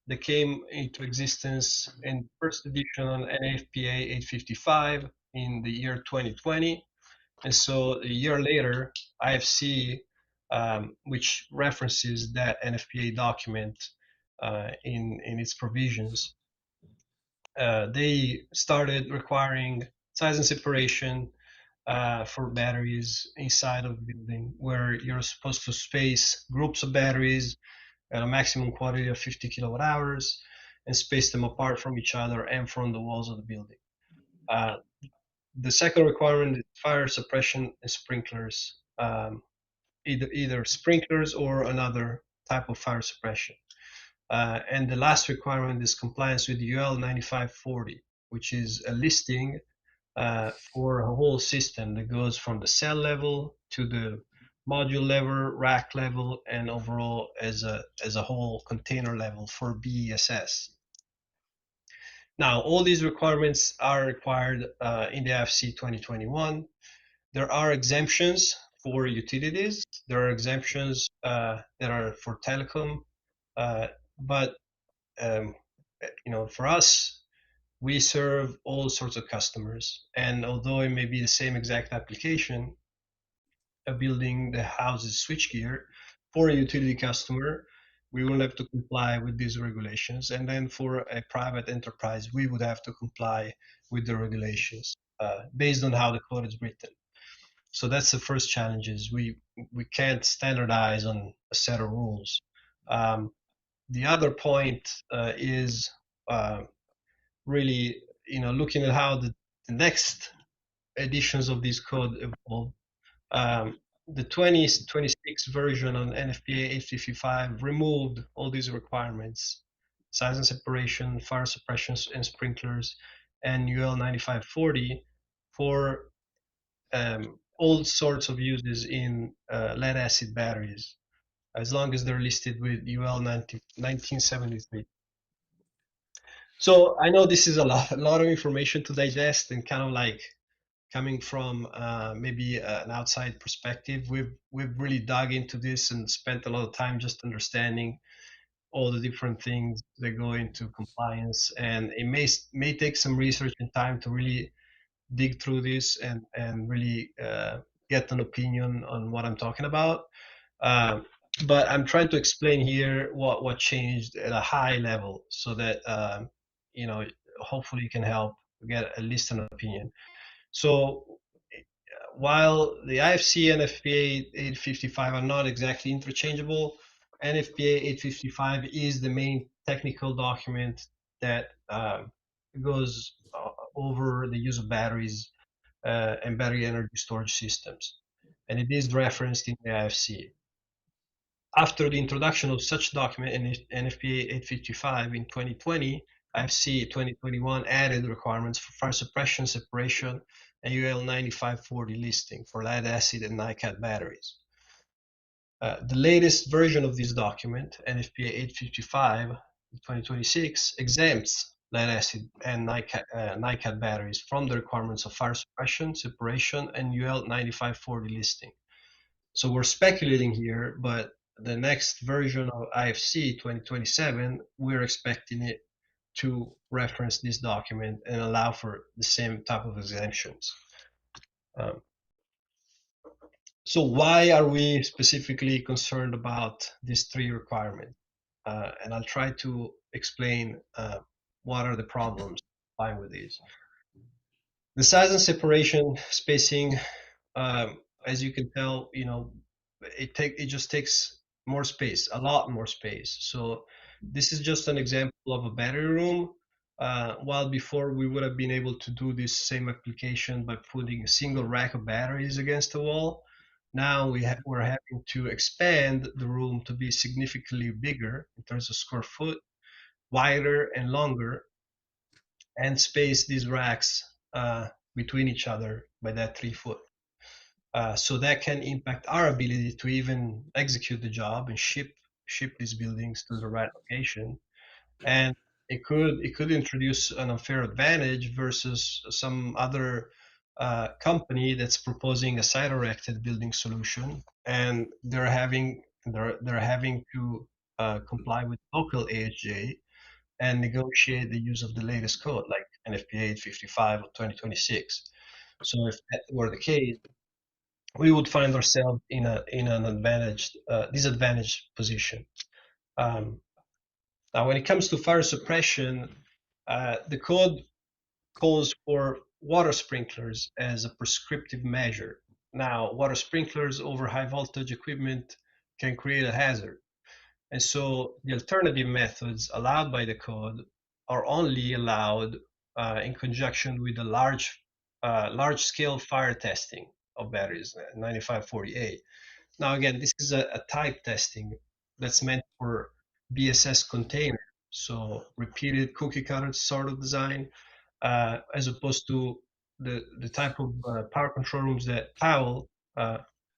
that came into existence in first edition on NFPA 855 in the year 2020. And so a year later, IFC, which references that NFPA document in its provisions, they started requiring size and separation for batteries inside of the building, where you're supposed to space groups of batteries at a maximum quantity of 50 kilowatt hours and space them apart from each other and from the walls of the building. The second requirement is fire suppression and sprinklers, either sprinklers or another type of fire suppression. And the last requirement is compliance with UL 9540, which is a listing for a whole system that goes from the cell level to the module level, rack level, and overall as a whole container level for BESS. Now, all these requirements are required in the IFC 2021. There are exemptions for utilities. There are exemptions that are for telecom, but for us, we serve all sorts of customers, and although it may be the same exact application, a building that houses switchgear for a utility customer, we will have to comply with these regulations, and then for a private enterprise, we would have to comply with the regulations based on how the code is written. So that's the first challenge: is we can't standardize on a set of rules. The other point is really, looking at how the next editions of this code evolve. The 2026 version on NFPA 855 removed all these requirements: size and separation, fire suppression and sprinklers, and UL 9540 for all sorts of uses in lead acid batteries, as long as they're listed with UL 1973. So I know this is a lot of information to digest, and kind of like coming from maybe an outside perspective, we've really dug into this and spent a lot of time just understanding all the different things that go into compliance, and it may take some research and time to really dig through this and really get an opinion on what I'm talking about. But I'm trying to explain here what changed at a high level, so that hopefully you can help get at least an opinion. So while the IFC and NFPA 855 are not exactly interchangeable, NFPA 855 is the main technical document that goes over the use of batteries and battery energy storage systems, and it is referenced in the IFC. After the introduction of such document in NFPA 855 in 2020, IFC 2021 added requirements for fire suppression, separation, and UL 9540 listing for lead acid and NiCad batteries. The latest version of this document, NFPA 855 2026, exempts lead acid and NiCad batteries from the requirements of fire suppression, separation, and UL 9540 listing. So we're speculating here, but the next version of IFC 2027, we're expecting it to reference this document and allow for the same type of exemptions. Um, so why are we specifically concerned about these three requirements? And I'll try to explain what are the problems lying with these. The size and separation spacing, as you can tell, it just takes more space, a lot more space. So this is just an example of a battery room. While before we would have been able to do this same application by putting a single rack of batteries against the wall. Now we're having to expand the room to be significantly bigger in terms of square foot, wider and longer, and space these racks between each other by that 3 foot. So that can impact our ability to even execute the job and ship these buildings to the right location. And it could introduce an unfair advantage versus some other company that's proposing a site erected building solution, and they're having to comply with local AHJ and negotiate the use of the latest code like NFPA 855 of 2026. So if that were the case, we would find ourselves in an disadvantaged position. Now, when it comes to fire suppression, the code calls for water sprinklers as a prescriptive measure. Now, water sprinklers over high voltage equipment can create a hazard. And so the alternative methods allowed by the code are only allowed in conjunction with the large scale fire testing of batteries, 9540A. Now, again, this is a type testing that's meant for BSS container, so repeated cookie cutter sort of design, as opposed to the type of power control rooms that Powell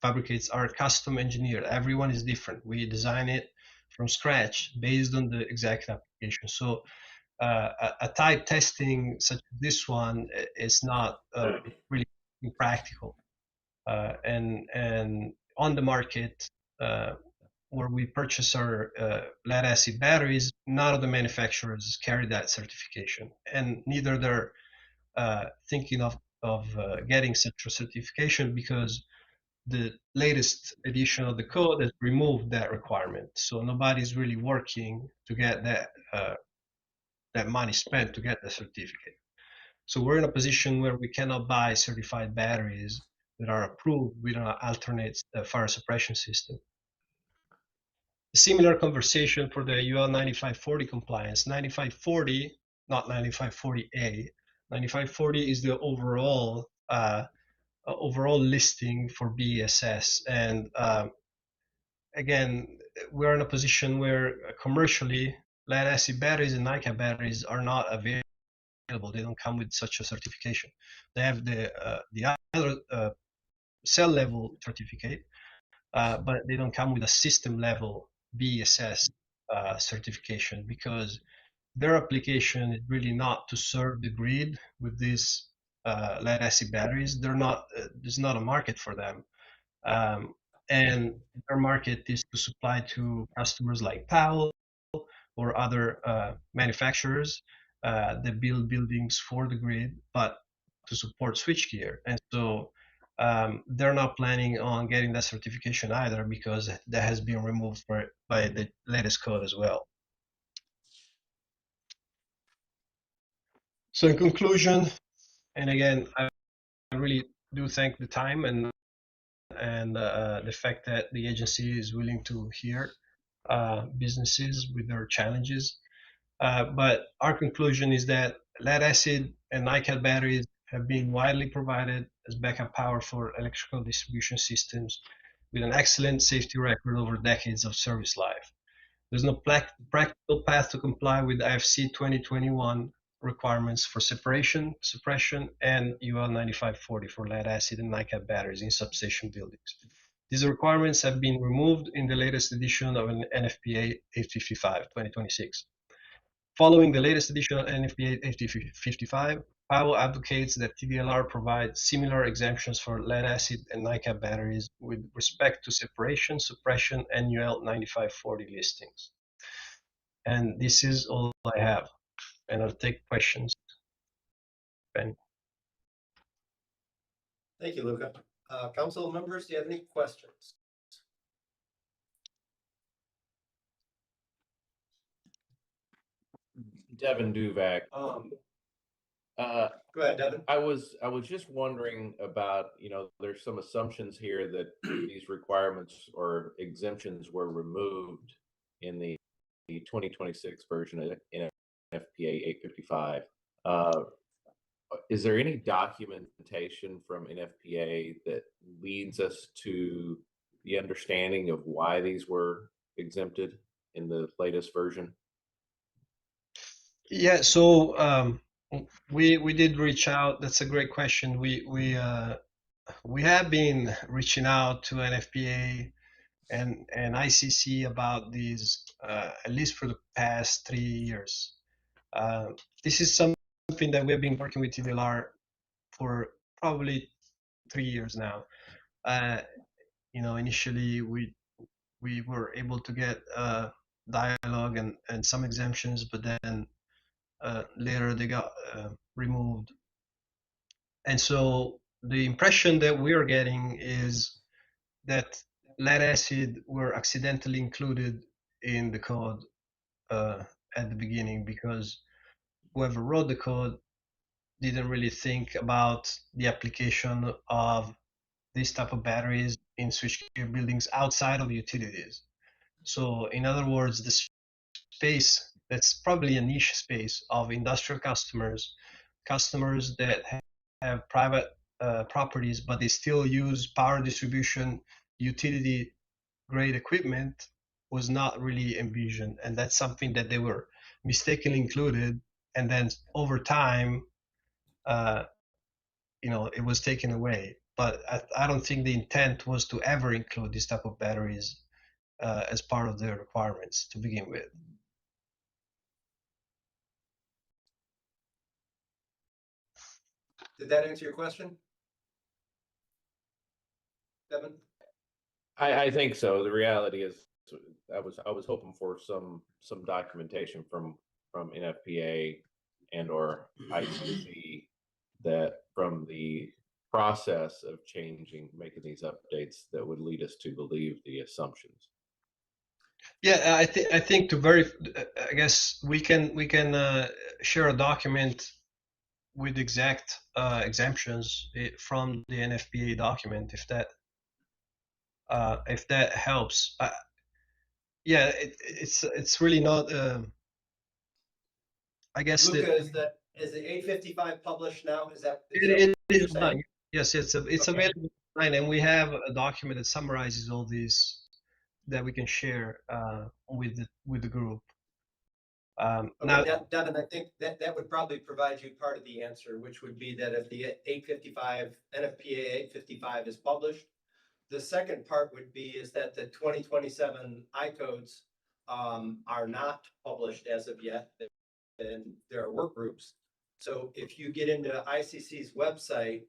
fabricates are custom engineered. Everyone is different. We design it from scratch based on the exact application. So a type testing such as this one is not really practical. And on the market where we purchase our lead acid batteries, none of the manufacturers carry that certification, and neither they're thinking of getting such a certification because the latest edition of the code has removed that requirement. So nobody's really working to get that money spent to get the certificate. So we're in a position where we cannot buy certified batteries that are approved with an alternate fire suppression system. A similar conversation for the UL 9540 compliance. 9540, not 9540A. 9540 is the overall listing for BESS. And again, we're in a position where commercially lead acid batteries and NiCad batteries are not available. They don't come with such a certification. They have the other cell level certificate, but they don't come with a system level BESS certification because their application is really not to serve the grid with these lead acid batteries. There's not a market for them. And their market is to supply to customers like Powell or other manufacturers that build buildings for the grid, but to support switchgear. And so they're not planning on getting that certification either because that has been removed by the latest code as well. So in conclusion, and again, I really do thank the time and the fact that the agency is willing to hear businesses with their challenges. But our conclusion is that lead acid and NiCad batteries have been widely provided as backup power for electrical distribution systems with an excellent safety record over decades of service life. There's no practical path to comply with IFC 2021 requirements for separation, suppression, and UL 9540 for lead acid and NiCad batteries in substation buildings. These requirements have been removed in the latest edition of an NFPA 855 2026. Following the latest edition of NFPA 855, Powell advocates that TDLR provide similar exemptions for lead acid and NiCad batteries with respect to separation, suppression, and UL 9540 listings. And this is all I have. And I'll take questions. Ben. Thank you, Luca. Council members, do you have any questions? Devin Duvac. Go ahead, Devin. I was just wondering about, there's some assumptions here that these requirements or exemptions were removed in the 2026 version of NFPA 855. Is there any documentation from NFPA that leads us to the understanding of why these were exempted in the latest version? Yeah, so we did reach out. That's a great question. We have been reaching out to NFPA and ICC about these at least for the past 3 years. This is something that we have been working with TDLR for probably 3 years now. Initially we were able to get dialogue and some exemptions, but then later they got removed. And so the impression that we are getting is that lead acid were accidentally included in the code at the beginning because whoever wrote the code didn't really think about the application of this type of batteries in switchgear buildings outside of utilities. So in other words, the space that's probably a niche space of industrial customers that have private properties, but they still use power distribution utility grade equipment was not really envisioned. And that's something that they were mistakenly included. And then over time, it was taken away. But I don't think the intent was to ever include this type of batteries as part of the requirements to begin with. Did that answer your question, Devin? I think so. The reality is, I was hoping for some documentation from NFPA and or ICC that from the process of making these updates that would lead us to believe the assumptions. Yeah, I think I guess we can share a document with exact exemptions from the NFPA document if that helps. Yeah, it's really not. I guess Luca, is the 855 published now? Is that it what you're is not. saying? Yes, it's Okay. available online, and we have a document that summarizes all these that we can share with the group. Okay, Now, Devin, I think that would probably provide you part of the answer, which would be that if the 855, NFPA 855 is published, the second part would be is that the 2027 I codes are not published as of yet, and there are work groups. So if you get into ICC's website,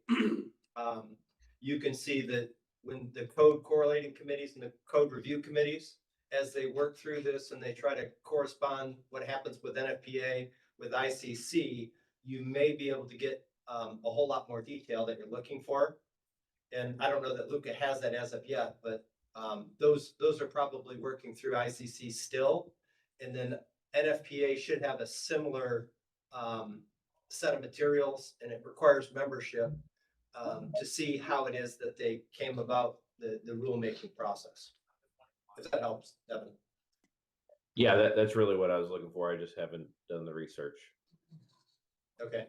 you can see that when the code correlating committees and the code review committees, as they work through this and they try to correspond what happens with NFPA, with ICC, you may be able to get a whole lot more detail that you're looking for. And I don't know that Luca has that as of yet, but those are probably working through ICC still. And then NFPA should have a similar set of materials, and it requires membership to see how it is that they came about the rulemaking process. If that helps, Devin. Yeah, that's really what I was looking for. I just haven't done the research. Okay.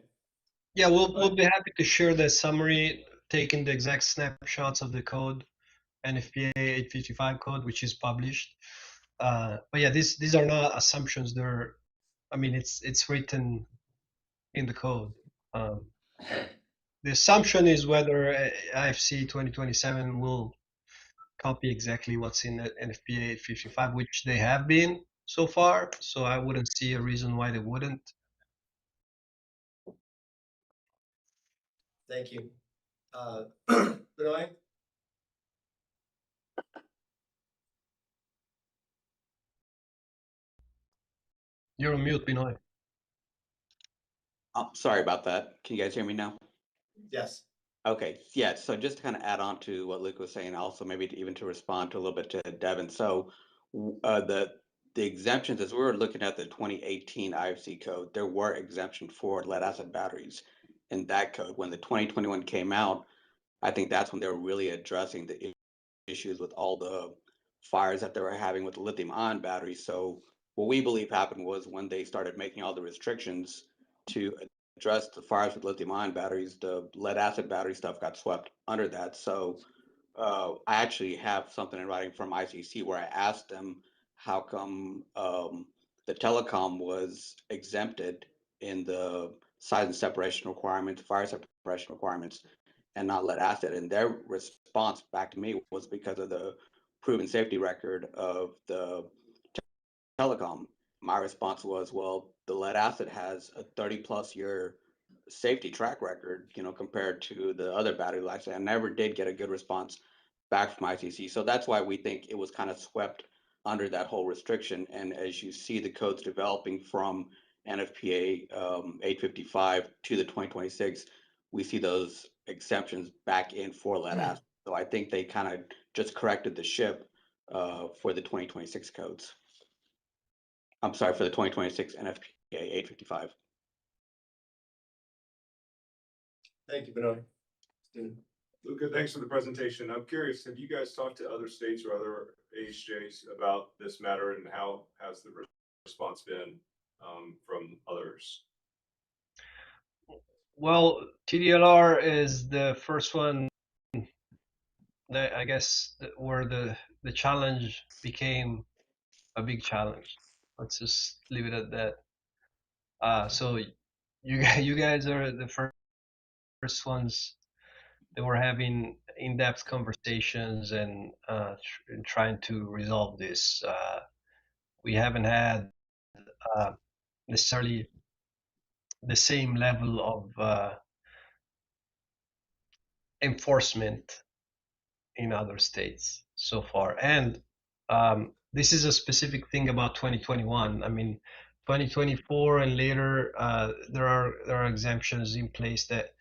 yeah, we'll be happy to share the summary, taking the exact snapshots of the code, NFPA 855 code, which is published. But yeah, these are not assumptions. It's written in the code. The assumption is whether IFC 2027 will copy exactly what's in the NFPA 855, which they have been so far. So I wouldn't see a reason why they wouldn't. Thank you. Benoit? You're on mute, Binoy. Sorry about that. Can you guys hear me now? Yes. Okay, yeah, so just to kind of add on to what Luke was saying, also maybe even to respond to a little bit to Devin. So the exemptions, as we were looking at the 2018 IFC code, there were exemptions for lead acid batteries in that code. When the 2021 came out, I think that's when they were really addressing the issues with all the fires that they were having with the lithium ion batteries. So what we believe happened was when they started making all the restrictions to address the fires with lithium ion batteries, the lead acid battery stuff got swept under that. So I actually have something in writing from ICC where I asked them how come the telecom was exempted in the size and separation requirements, fire separation requirements, and not lead acid. And their response back to me was because of the proven safety record of the telecom. My response was, well, the lead acid has a 30+ year safety track record, compared to the other battery life. I never did get a good response back from ICC. So that's why we think it was kind of swept under that whole restriction. And as you see the codes developing from NFPA 855 to the 2026, we see those exemptions back in for lead acid. So I think they kind of just corrected the ship for the 2026 codes. I'm sorry, for the 2026 NFPA 855. Thank you, Benoit. Luca, thanks for the presentation. I'm curious, have you guys talked to other states or other AHJs about this matter, and how has the response been from others? Well, TDLR is the first one that I guess where the challenge became a big challenge. Let's just leave it at that. So you guys are the first ones that were having in-depth conversations and trying to resolve this. We haven't had necessarily the same level of enforcement in other states so far. And this is a specific thing about 2021. I mean, 2024 and later, there are exemptions in place that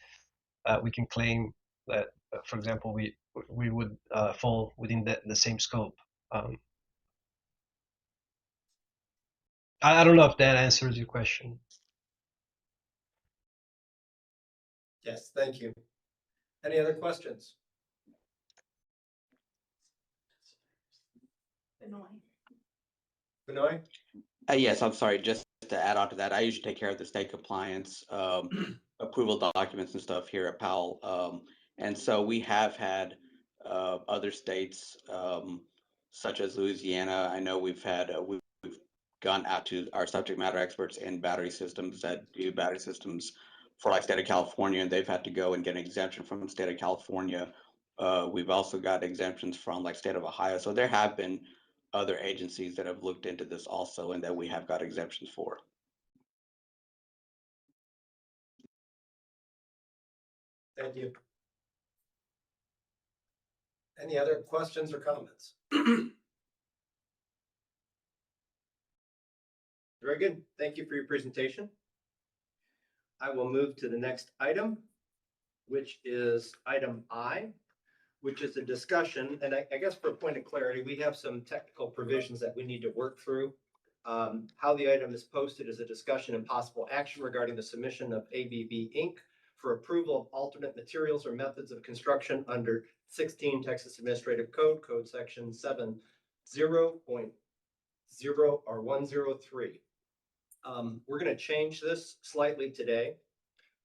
we can claim that, for example, we would fall within the same scope. I don't know if that answers your question. Yes, thank you. Any other questions? Benoit? Yes, I'm sorry. Just to add on to that, I usually take care of the state compliance approval documents and stuff here at Powell. And so we have had other states, such as Louisiana. I know we've gone out to our subject matter experts in battery systems that do battery systems for like state of California, and they've had to go and get an exemption from the state of California. We've also got exemptions from like state of Ohio. So there have been other agencies that have looked into this also, and that we have got exemptions for. Thank you. Any other questions or comments? Very good. Thank you for your presentation. I will move to the next item, which is item I, which is a discussion. And I guess for a point of clarity, we have some technical provisions that we need to work through. How the item is posted is a discussion and possible action regarding the submission of ABB Inc. for approval of alternate materials or methods of construction under 16 Texas Administrative Code, Code Section 70.0 or 103. We're going to change this slightly today.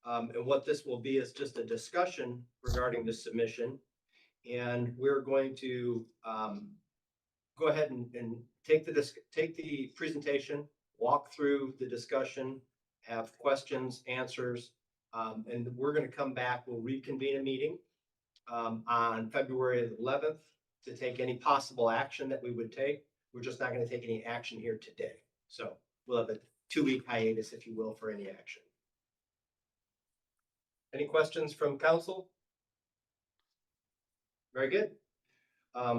And what this will be is just a discussion regarding the submission. And we're going to go ahead and take the presentation, walk through the discussion, have questions, answers, and we're going to come back. We'll reconvene a meeting on February 11th to take any possible action that we would take. We're just not going to take any action here today. So we'll have a 2-week hiatus, if you will, for any action. Any questions from council? Very good.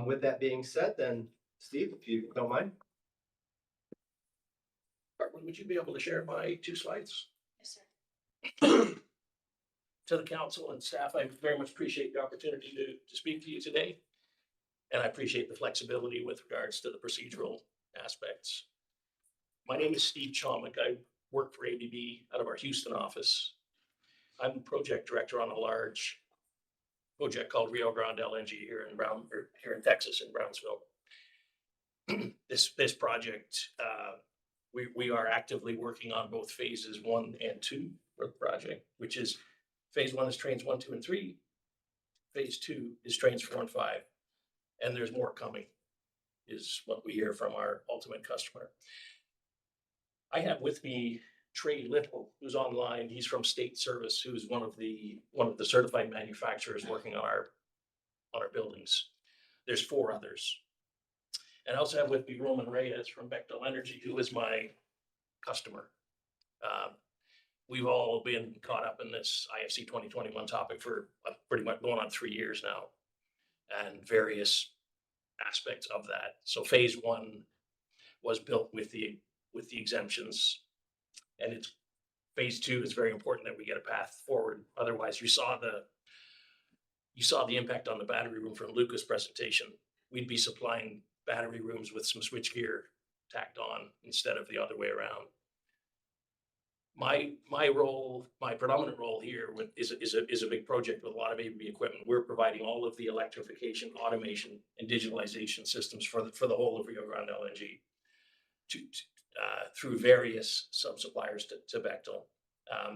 With that being said, then Steve, if you don't mind. Hartman, would you be able to share my 2 slides? Yes, sir. To the council and staff, I very much appreciate the opportunity to speak to you today. And I appreciate the flexibility with regards to the procedural aspects. My name is Steve Chomik. I work for ABB out of our Houston office. I'm project director on a large project called Rio Grande LNG here in Texas, in Brownsville. This project, we are actively working on both phases 1 and 2 for the project, which is phase 1 is trains 1, 2, and 3. Phase 2 is trains 4 and 5. And there's more coming, is what we hear from our ultimate customer. I have with me Trey Little, who's online. He's from State Service, who's one of the certified manufacturers working on our buildings. There's 4 others. And I also have with me Roman Reyes from Bechtel Energy, who is my customer. We've all been caught up in this IFC 2021 topic for pretty much going on 3 years now, and various aspects of that. So phase 1 was built with the exemptions, and it's phase 2 is very important that we get a path forward. Otherwise, you saw the impact on the battery room from Luca's presentation. We'd be supplying battery rooms with some switchgear tacked on instead of the other way around. My predominant role here is a big project with a lot of ABB equipment. We're providing all of the electrification, automation, and digitalization systems for the whole of Rio Grande LNG through various sub-suppliers to Bechtel.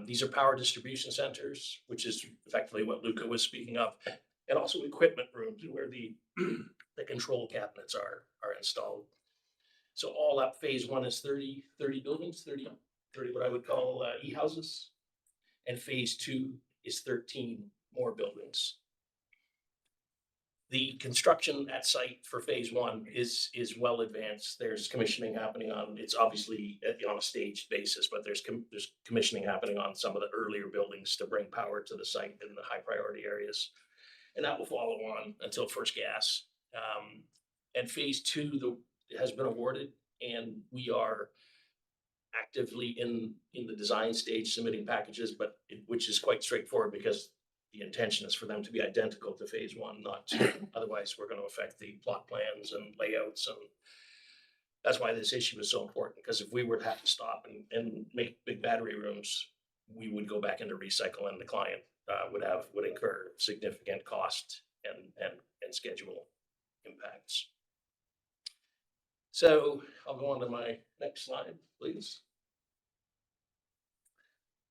These are power distribution centers, which is effectively what Luca was speaking of, and also equipment rooms where the control cabinets are installed. So all up, phase 1 is 30 buildings, 30 what I would call e-houses, and phase 2 is 13 more buildings. The construction at site for phase 1 is well advanced. There's commissioning happening it's obviously on a staged basis, but there's commissioning happening on some of the earlier buildings to bring power to the site in the high priority areas. And that will follow on until first gas. And phase 2 has been awarded, and we are actively in the design stage submitting packages, which is quite straightforward because the intention is for them to be identical to phase 1, not 2. Otherwise, we're going to affect the plot plans and layouts. And that's why this issue is so important, because if we were to have to stop and make big battery rooms, we would go back into recycle, and the client would incur significant cost and schedule impacts. So I'll go on to my next slide, please.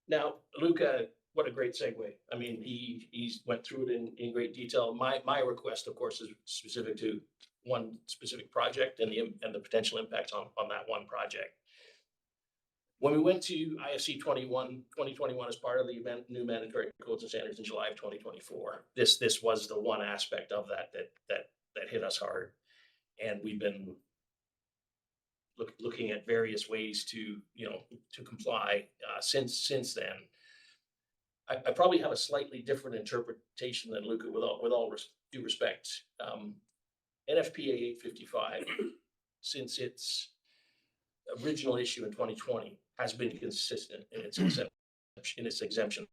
Now, Luca, what a great segue. I mean, he went through it in great detail. My request, of course, is specific to one specific project and the potential impacts on that one project. When we went to IFC 2021 as part of the new mandatory codes and standards in July of 2024, this was the one aspect of that hit us hard, and we've been looking at various ways to comply since then. I probably have a slightly different interpretation than Luca, with all due respect. NFPA 855, since its original issue in 2020, has been consistent in its exemptions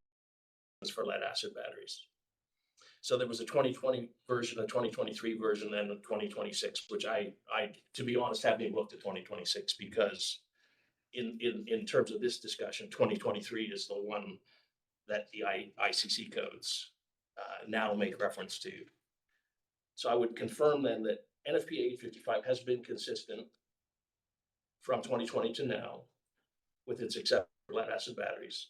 for lead acid batteries. So there was a 2020 version, a 2023 version, and a 2026, which I to be honest, haven't even looked at 2026 because in terms of this discussion, 2023 is the one that the ICC codes now make reference to. So I would confirm then that NFPA 855 has been consistent from 2020 to now with its acceptance for lead acid batteries.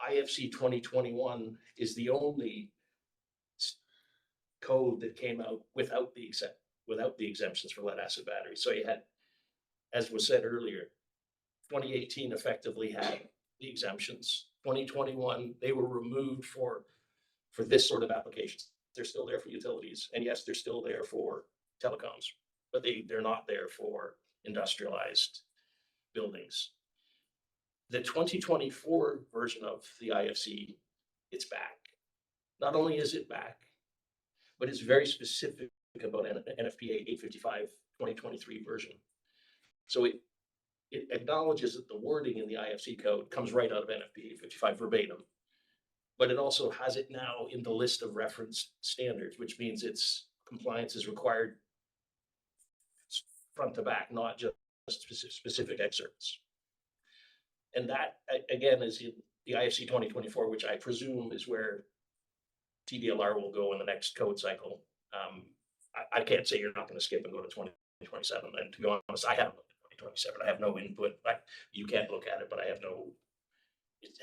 IFC 2021 is the only code that came out without the exemptions for lead acid batteries. So you had, as was said earlier, 2018 effectively had the exemptions. 2021, they were removed for this sort of applications. They're still there for utilities, and yes, they're still there for telecoms, but they're not there for industrialized buildings. The 2024 version of the IFC it's back. Not only is it back, but it's very specific about NFPA 855 2023 version. So it acknowledges that the wording in the IFC code comes right out of NFPA 855 verbatim, but it also has it now in the list of reference standards, which means its compliance is required front to back, not just specific excerpts. And that, again, is in the IFC 2024, which I presume is where TDLR will go in the next code cycle. I can't say you're not going to skip and go to 2027. And to be honest, I haven't looked at 2027. I have no input. You can't look at it, but it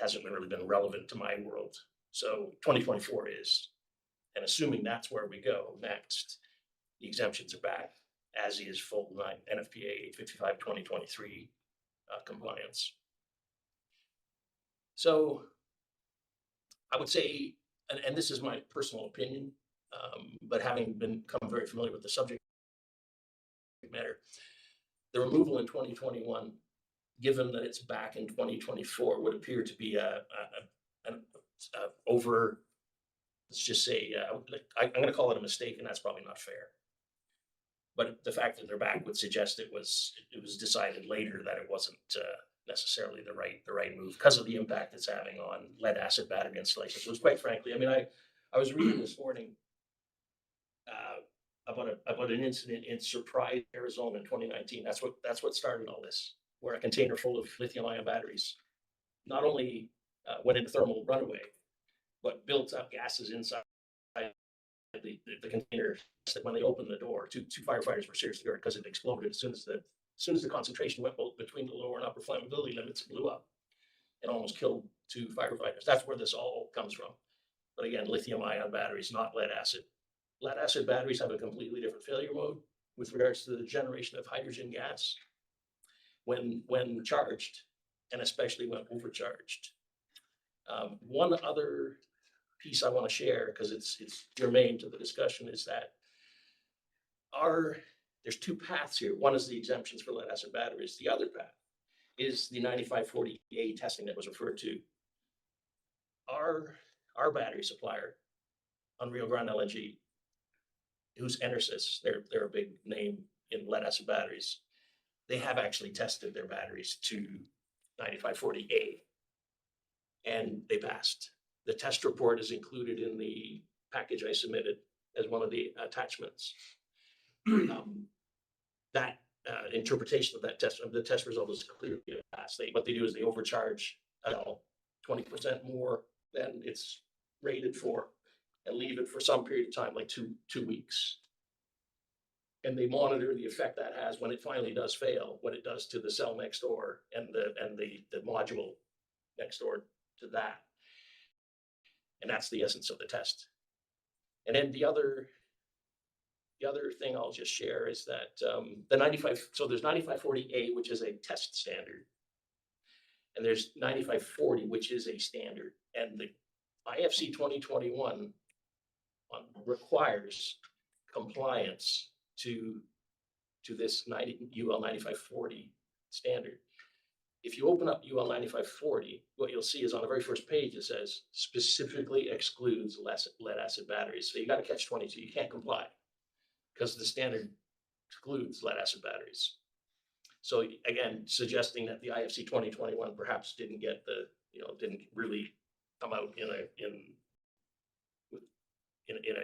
hasn't really been relevant to my world. So 2024 is, and assuming that's where we go next, the exemptions are back, as is full NFPA 855 2023 compliance. So I would say, and this is my personal opinion, but having become very familiar with the subject matter, the removal in 2021, given that it's back in 2024, would appear to be an over, let's just say, I'm going to call it a mistake, and that's probably not fair. But the fact that they're back would suggest it was decided later that it wasn't necessarily the right move because of the impact it's having on lead acid battery installations. Which, quite frankly, I mean, I was reading this morning about an incident in Surprise, Arizona in 2019. That's what started all this, where a container full of lithium-ion batteries not only went into thermal runaway, but built up gases inside the container. That when they opened the door, two firefighters were seriously hurt because it exploded as soon as the concentration went between the lower and upper flammability limits. It blew up and almost killed 2 firefighters. That's where this all comes from. But again, lithium-ion batteries, not lead acid. Lead acid batteries have a completely different failure mode with regards to the generation of hydrogen gas when charged, and especially when overcharged. One other piece I want to share, because it's germane to the discussion, is that there's 2 paths here. One is the exemptions for lead acid batteries. The other path is the 9540A testing that was referred to. Our battery supplier on Rio Grande LNG, who's Enersys, they're a big name in lead acid batteries. They have actually tested their batteries to 9540A, and they passed. The test report is included in the package I submitted as one of the attachments. That interpretation of the test result is clearly a pass. What they do is they overcharge 20% more than it's rated for, and leave it for some period of time, like two weeks. And they monitor the effect that has when it finally does fail, what it does to the cell next door and the module next door to that. And that's the essence of the test. And then the other thing I'll just share is that there's 9540A, which is a test standard. And there's 9540, which is a standard. And the IFC 2021 requires compliance to this UL 9540 standard. If you open up UL 9540, what you'll see is on the very first page, it says specifically excludes lead acid batteries. So you got to catch 22. You can't comply because the standard excludes lead acid batteries. So again, suggesting that the IFC 2021 perhaps didn't really come out in a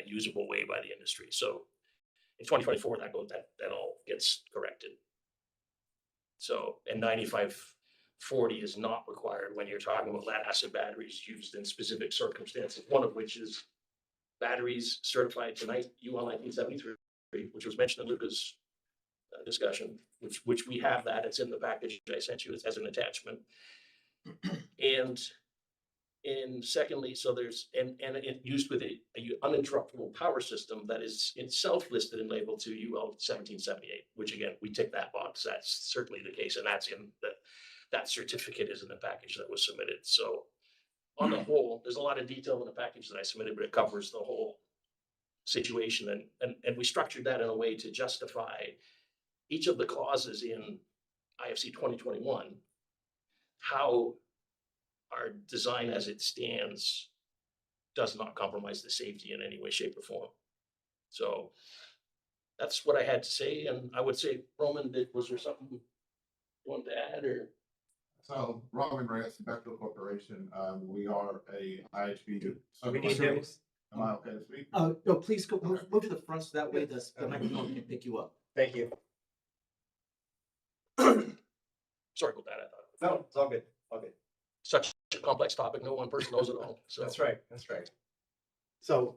usable way by the industry. So in 2024, that all gets corrected. So, and 9540 is not required when you're talking about lead acid batteries used in specific circumstances, one of which is batteries certified to UL 1973, which was mentioned in Luca's discussion, which we have that. It's in the package I sent you as an attachment. And secondly, so there's it used with a uninterruptible power system that is itself listed and labeled to UL 1778, which again, we tick that box. That's certainly the case, and that's in that certificate is in the package that was submitted. So on the whole, there's a lot of detail in the package that I submitted, but it covers the whole situation. And we structured that in a way to justify each of the clauses in IFC 2021, how our design as it stands does not compromise the safety in any way, shape, or form. So that's what I had to say, and I would say, Roman, was there something you wanted to add, or? So Roman Reyes, Bechtel Corporation, we are a IHB. We need him. Am I okay to speak? No, please go, move to the front so that way the microphone can pick you up. Thank you. Sorry about that, I thought. No, it's all good, all good. Such a complex topic, no one person knows it all, so. That's right, that's right. So,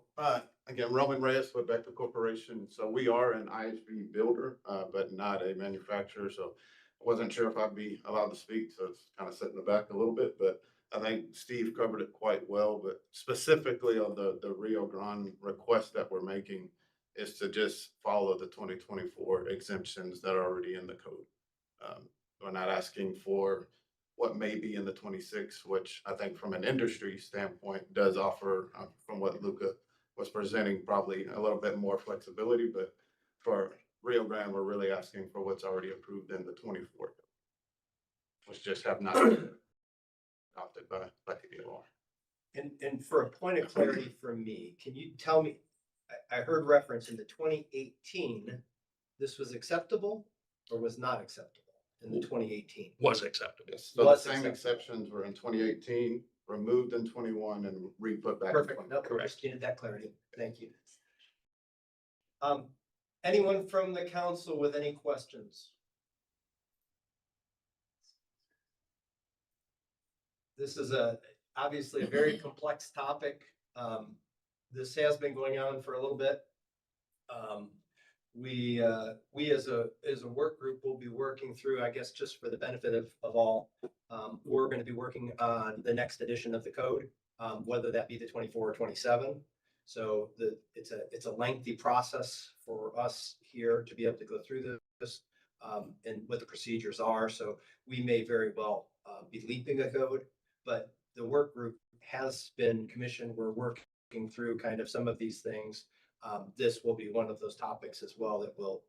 again, Roman Reyes with Bechtel Corporation. So we are an IHB builder, but not a manufacturer. So I wasn't sure if I'd be allowed to speak, so it's kind of sitting in the back a little bit, but I think Steve covered it quite well. But specifically on the Rio Grande request that we're making is to just follow the 2024 exemptions that are already in the code. We're not asking for what may be in the 26, which I think from an industry standpoint does offer, from what Luca was presenting, probably a little bit more flexibility. But for Rio Grande, we're really asking for what's already approved in the 24, which just have not been adopted by the DOR. And for a point of clarity for me, can you tell me, I heard reference in the 2018, this was acceptable or was not acceptable in the 2018? Was acceptable. Yes, so the Was same acceptable. exceptions were in 2018, removed in 21, and re-put back in Perfect, 20. no, correct, needed that clarity, thank you. Anyone from the council with any questions? This is obviously a very complex topic. This has been going on for a little bit. We as a work group will be working through, I guess, just for the benefit of all, we're going to be working on the next edition of the code, whether that be the 24 or 27. So it's a lengthy process for us here to be able to go through this and what the procedures are. So we may very well be leaping a code, but the work group has been commissioned. We're working through kind of some of these things. This will be one of those topics as well that we'll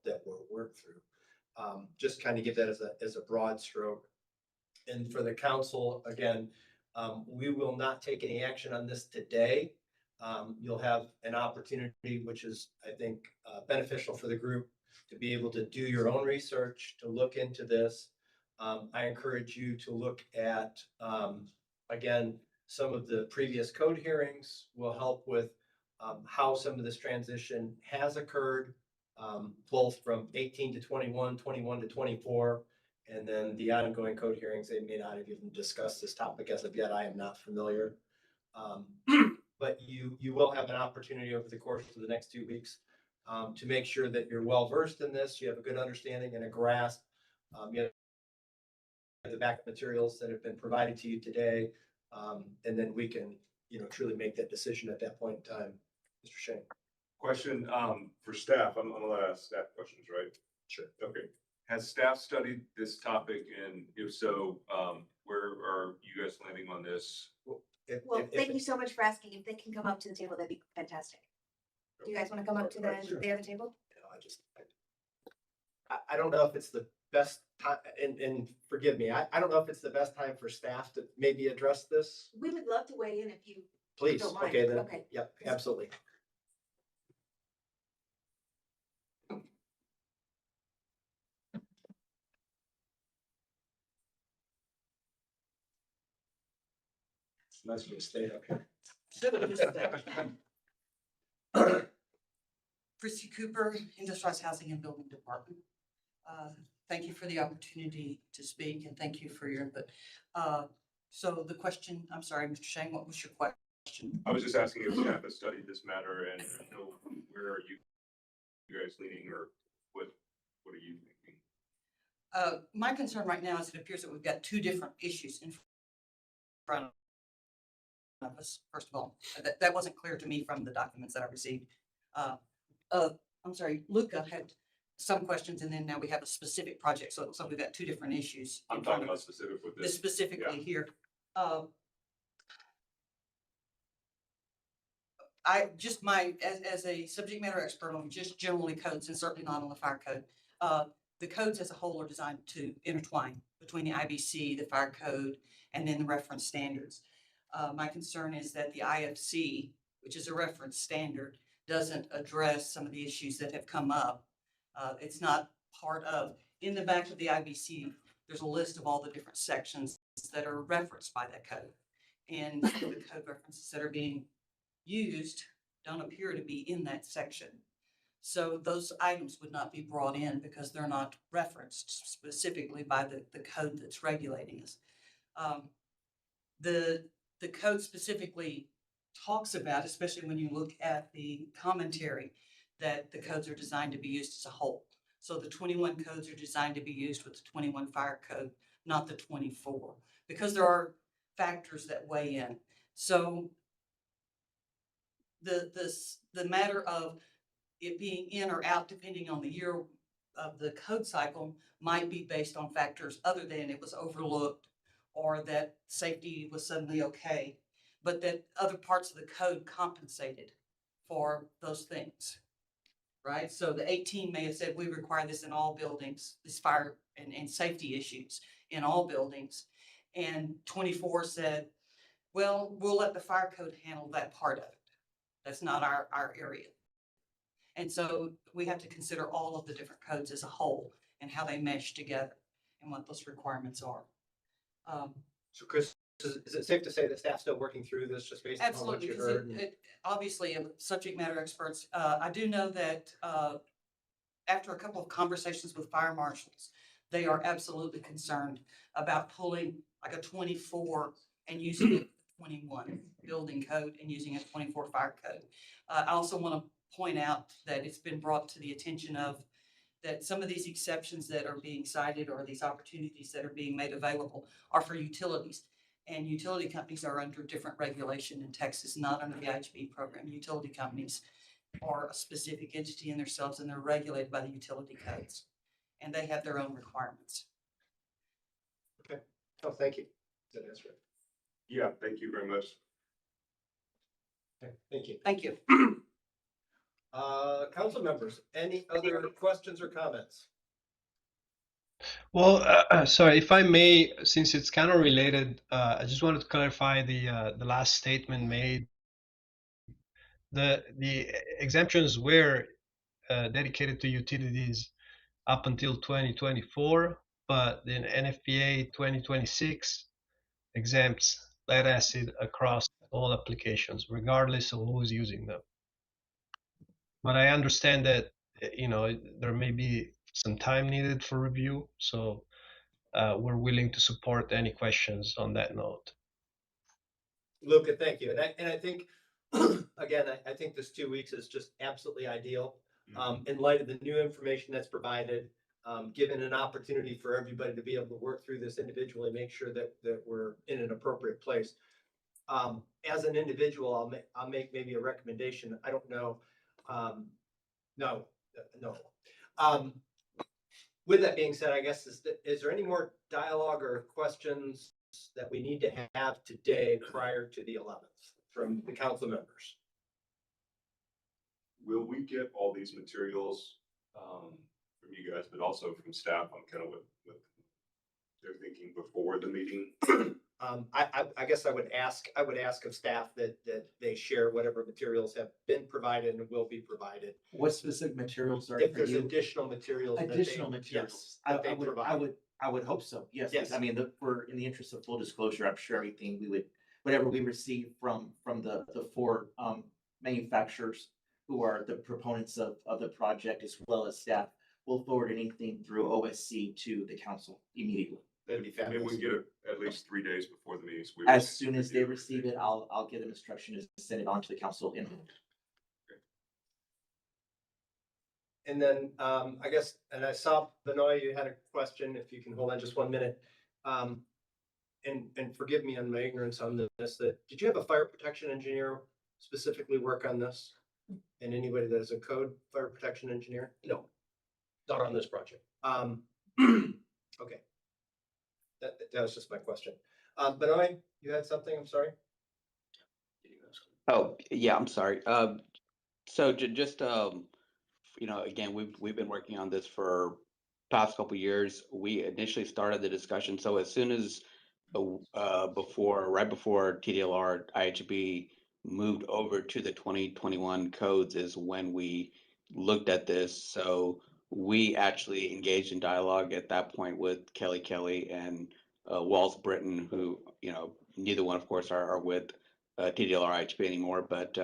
work through. Just kind of give that as a broad stroke. And for the council, again, we will not take any action on this today. You'll have an opportunity, which is, I think, beneficial for the group, to be able to do your own research, to look into this. I encourage you to look at, again, some of the previous code hearings will help with how some of this transition has occurred, both from 18 to 21, 21 to 24, and then the ongoing code hearings. They may not have even discussed this topic as of yet. I am not familiar. But you will have an opportunity over the course of the next 2 weeks to make sure that you're well versed in this. You have a good understanding and a grasp. You have the backup materials that have been provided to you today, and then we can, truly make that decision at that point in time. Mr. Shane. Question for staff. I'm gonna ask staff questions, right? Sure. Okay. Has staff studied this topic, and if so, where are you guys landing on this? Well, thank you so much for asking. If they can come up to the table, that'd be fantastic. Do you guys want to come up to the other table? I don't know if it's the best time, and forgive me, I don't know if it's the best time for staff to maybe address this. We would love to weigh in if you Please, don't mind. okay, then, Okay. yep, absolutely. Nice to stay up here. Christy Cooper, Industrialized Housing and Building Department. Thank you for the opportunity to speak, and thank you for your input. So the question, I'm sorry, Mr. Shane, what was your question? I was just asking if staff has studied this matter, and where are you guys leaning, or what are you thinking? My concern right now is it appears that we've got two different issues in front of us. First of all, that wasn't clear to me from the documents that I received. I'm sorry, Luca had some questions, and then now we have a specific project. So it looks like we've got two different issues. I'm talking about specific with this. Specifically here. I just as a subject matter expert on just generally codes, and certainly not on the fire code, the codes as a whole are designed to intertwine between the IBC, the fire code, and then the reference standards. My concern is that the IFC which is a reference standard, doesn't address some of the issues that have come up. It's not part of, in the back of the IBC, there's a list of all the different sections that are referenced by that code. And some of the code references that are being used don't appear to be in that section. So those items would not be brought in because they're not referenced specifically by the code that's regulating us. The code specifically talks about, especially when you look at the commentary, that the codes are designed to be used as a whole. So the 21 codes are designed to be used with the 21 fire code, not the 24, because there are factors that weigh in. So the matter of it being in or out, depending on the year of the code cycle, might be based on factors other than it was overlooked or that safety was suddenly okay, but that other parts of the code compensated for those things, right? So the 18 may have said we require this in all buildings, this fire and safety issues in all buildings. And 24 said, well, we'll let the fire code handle that part of it. That's not our area. And so we have to consider all of the different codes as a whole and how they mesh together and what those requirements are. So Chris, is it safe to say that staff's still working through this just based on what Absolutely, you because heard? obviously, subject matter experts, I do know that after a couple of conversations with fire marshals, they are absolutely concerned about pulling like a 24 and using a 21 building code and using a 24 fire code. I also want to point out that it's been brought to the attention of that some of these exceptions that are being cited or these opportunities that are being made available are for utilities. And utility companies are under different regulation in Texas, not under the IHB program. Utility companies are a specific entity in themselves and they're regulated by the utility codes. And they have their own requirements. Okay. Oh, thank you. Does that answer it? Yeah, thank you very much. Okay, thank you. Thank you. Council members, any other questions or comments? Well, sorry, if I may, since it's kind of related, I just wanted to clarify the last statement made. The exemptions were dedicated to utilities up until 2024, but then NFPA 2026 exempts lead acid across all applications, regardless of who's using them. But I understand that there may be some time needed for review, so we're willing to support any questions on that note. Luca, thank you. And I think, again, I think this 2 weeks is just absolutely ideal. In light of the new information that's provided, given an opportunity for everybody to be able to work through this individually, make sure that we're in an appropriate place. As an individual, I'll make maybe a recommendation. I don't know. No. With that being said, I guess, is there any more dialogue or questions that we need to have today prior to the 11th from the council members? Will we get all these materials from you guys, but also from staff on kind of what they're thinking before the meeting? I guess I would ask of staff that they share whatever materials have been provided and will be provided. What specific materials are If for there's you? additional materials. Additional materials. Yes, that they provide. I would hope so. Yes. Yes. I mean, we're in the interest of full disclosure. I'm sure everything whatever we receive from the four manufacturers who are the proponents of the project as well as staff, will forward anything through OSC to the council immediately. That'd be Maybe fabulous. we get it at least 3 days before the meeting. So As soon as they receive it, I'll get an instruction to send it on to the council in. And then I guess, and I saw Benoit, you had a question, if you can hold on just 1 minute. And forgive me on my ignorance on this, did you have a fire protection engineer specifically work on this? And anybody that is a code fire protection engineer? No, not on this project. Okay. That was just my question. Benoit, you had something, I'm sorry? Oh, yeah, I'm sorry. So just, again, we've been working on this for past couple years. We initially started the discussion. So as soon as right before TDLR, IHB moved over to the 2021 codes is when we looked at this. So we actually engaged in dialogue at that point with Kelly and Walls Britton, who, neither one, of course, are with TDLR IHP anymore, but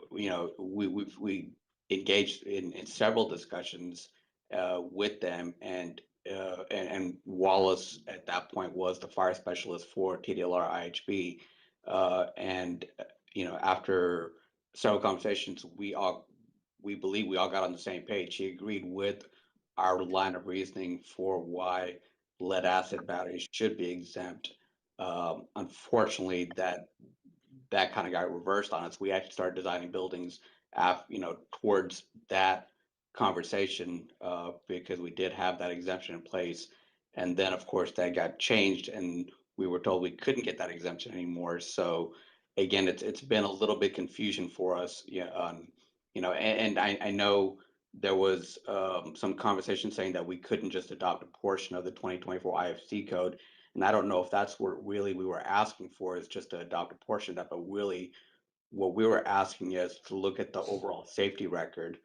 we engaged in several discussions with them, and Wallace at that point was the fire specialist for TDLR IHB, and after several conversations, we believe we all got on the same page. He agreed with our line of reasoning for why lead acid batteries should be exempt. Unfortunately, that kind of got reversed on us. We actually started designing buildings towards that conversation because we did have that exemption in place. And then, of course, that got changed and we were told we couldn't get that exemption anymore. So again, it's been a little bit confusion for us. And I know there was some conversation saying that we couldn't just adopt a portion of the 2024 IFC code. And I don't know if that's what really we were asking for, is just to adopt a portion of that, but really what we were asking is to look at the overall safety record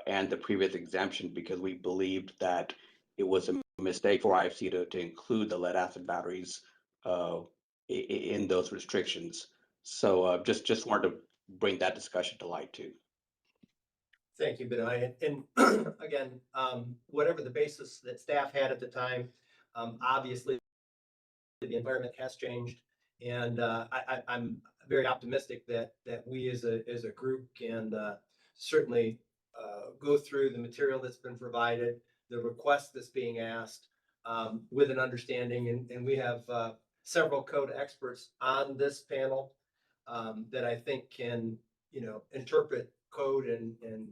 and the previous exemption, because we believed that it was a mistake for IFC to include the lead acid batteries in those restrictions. So just wanted to bring that discussion to light too. Thank you, Benai. And again, whatever the basis that staff had at the time, obviously the environment has changed, and I'm very optimistic that we as a group can certainly go through the material that's been provided, the request that's being asked, with an understanding, and we have several code experts on this panel that I think can interpret code and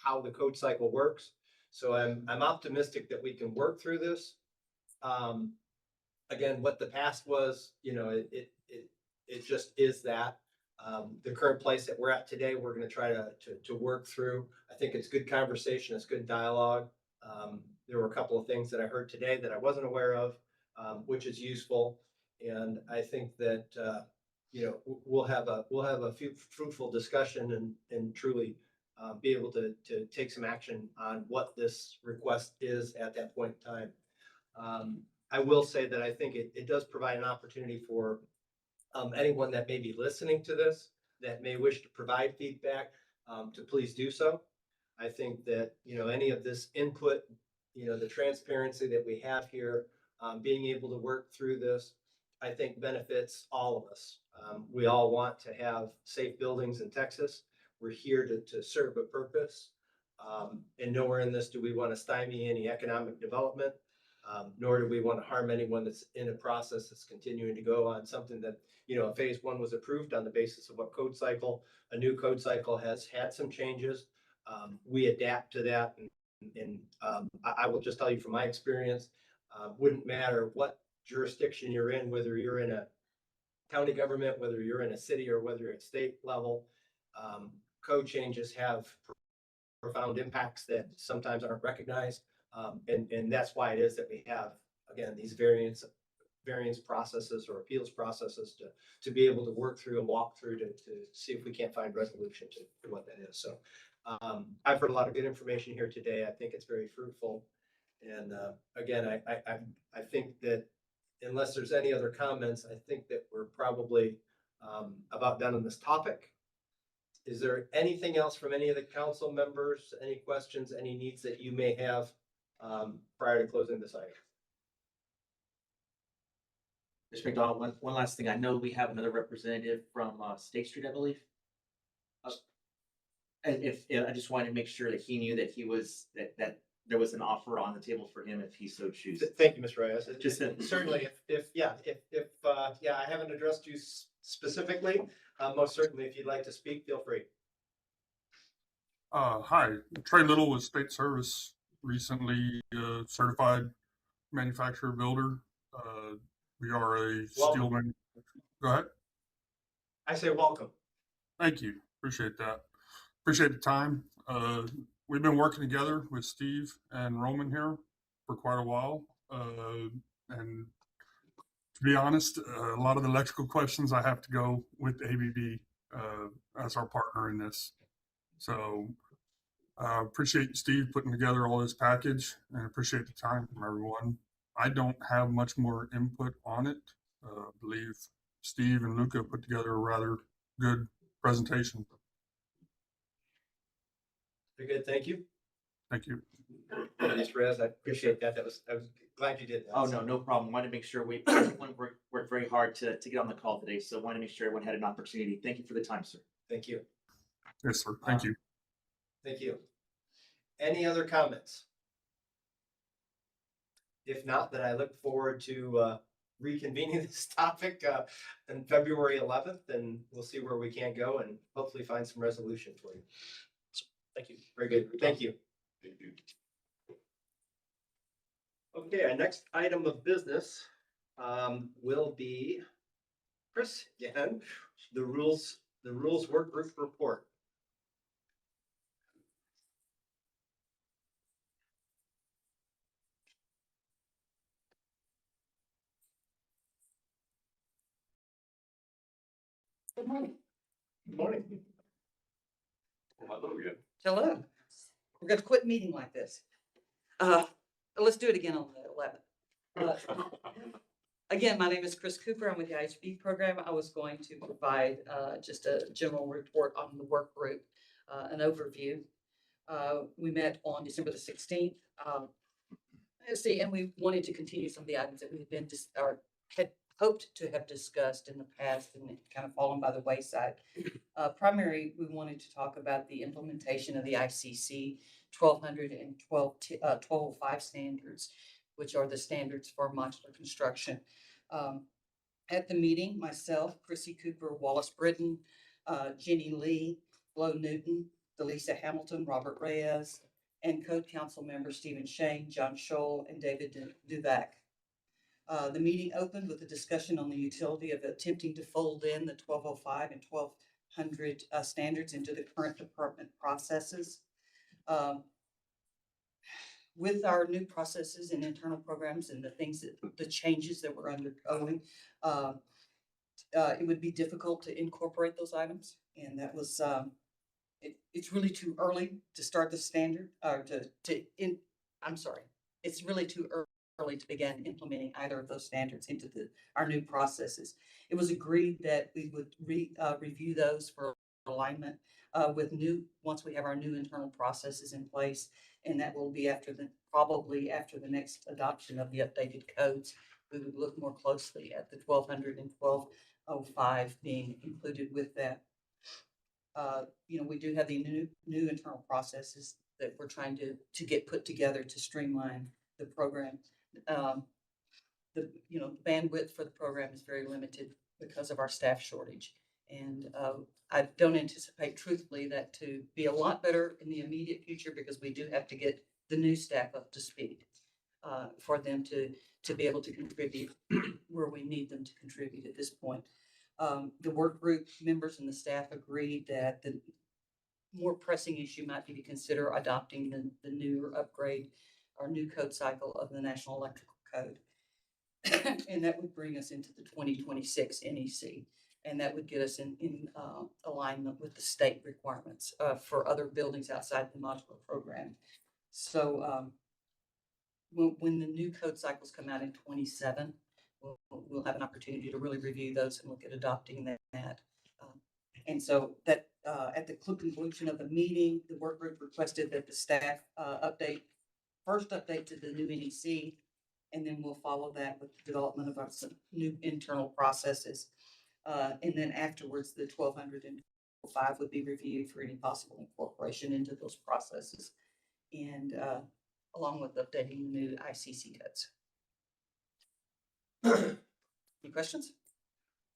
how the code cycle works. So I'm optimistic that we can work through this. Again, what the past was, it just is that. The current place that we're at today, we're going to try to work through. I think it's good conversation, it's good dialogue. There were a couple of things that I heard today that I wasn't aware of, which is useful. And I think that we'll have a few fruitful discussion and truly be able to take some action on what this request is at that point in time. I will say that I think it does provide an opportunity for anyone that may be listening to this, that may wish to provide feedback, to please do so. I think that, any of this input, the transparency that we have here, being able to work through this, I think benefits all of us. We all want to have safe buildings in Texas. We're here to serve a purpose. And nowhere in this do we want to stymie any economic development. Nor do we want to harm anyone that's in a process that's continuing to go on something that, phase one was approved on the basis of what code cycle. A new code cycle has had some changes. We adapt to that. And I will just tell you from my experience, wouldn't matter what jurisdiction you're in, whether you're in a county government, whether you're in a city or whether you're at state level, code changes have profound impacts that sometimes aren't recognized. And that's why it is that we have, again, these variance processes or appeals processes to be able to work through and walk through to see if we can't find resolution to what that is. So I've heard a lot of good information here today. I think it's very fruitful. And again, I think that unless there's any other comments, I think that we're probably about done on this topic. Is there anything else from any of the council members? Any questions, any needs that you may have prior to closing this item? Mr. McDonald, one last thing. I know we have another representative from State Street, I believe. And if I just wanted to make sure that he knew that he was that there was an offer on the table for him if he so chooses. Thank you, Mr. Reyes. Just certainly, if I haven't addressed you specifically, most certainly, if you'd like to speak, feel free. Hi, Trey Little with State Service, recently certified manufacturer builder. We are a steel manufacturer. Go ahead. I say welcome. Thank you. Appreciate that. Appreciate the time. We've been working together with Steve and Roman here for quite a while. And to be honest, a lot of the electrical questions I have to go with ABB as our partner in this. So appreciate Steve putting together all this package and appreciate the time from everyone. I don't have much more input on it. I believe Steve and Luca put together a rather good presentation. Very good, thank you. Thank you. Mr. Reyes, I appreciate that. I was glad you did that. Oh, no, no problem. Want to make sure everyone worked very hard to get on the call today. So want to make sure everyone had an opportunity. Thank you for the time, sir. Thank you. Yes, sir. Thank you. Thank you. Any other comments? If not, then I look forward to reconvening this topic on February 11th, and we'll see where we can go and hopefully find some resolution for you. Thank you. Very good. Thank you. Thank you. Okay, our next item of business will be Chris again, the rules work group report. Good morning. Good morning. Hello again. Hello. We're gonna quit meeting like this. Let's do it again on the 11th. Again, my name is Chris Cooper. I'm with the IHB program. I was going to provide just a general report on the work group, an overview. We met on December the 16th. Let's see, and we wanted to continue some of the items that we had been had hoped to have discussed in the past and kind of fallen by the wayside. Primary, we wanted to talk about the implementation of the ICC 1200 and 1205 standards, which are the standards for modular construction. At the meeting, myself, Chrissy Cooper, Wallace Britton, Jenny Lee, Flo Newton, Delisa Hamilton, Robert Reyes, and Code Council members Stephen Shane, John Scholl, and David Duvac. The meeting opened with a discussion on the utility of attempting to fold in the 1205 and 1200 standards into the current department processes. With our new processes and internal programs and the changes that we're undergoing, it would be difficult to incorporate those items. And that was, it's really too early to start the standard, or I'm sorry, it's really too early to begin implementing either of those standards into our new processes. It was agreed that we would review those for alignment once we have our new internal processes in place. And that will be probably after the next adoption of the updated codes. We would look more closely at the 1200 and 1205 being included with that. We do have the new internal processes that we're trying to get put together to streamline the program. The bandwidth for the program is very limited because of our staff shortage. And I don't anticipate truthfully that to be a lot better in the immediate future, because we do have to get the new staff up to speed for them to be able to contribute where we need them to contribute at this point. The work group members and the staff agreed that the more pressing issue might be to consider adopting the new upgrade or new code cycle of the National Electrical Code. And that would bring us into the 2026 NEC. And that would get us in alignment with the state requirements for other buildings outside the modular program. So when the new code cycles come out in 27, we'll have an opportunity to really review those and look at adopting that. And so that at the conclusion of the meeting, the work group requested that the staff first update to the new NEC, and then we'll follow that with the development of our new internal processes. And then afterwards, the 1200 and 1205 would be reviewed for any possible incorporation into those processes, and along with updating the new ICC codes. Any questions?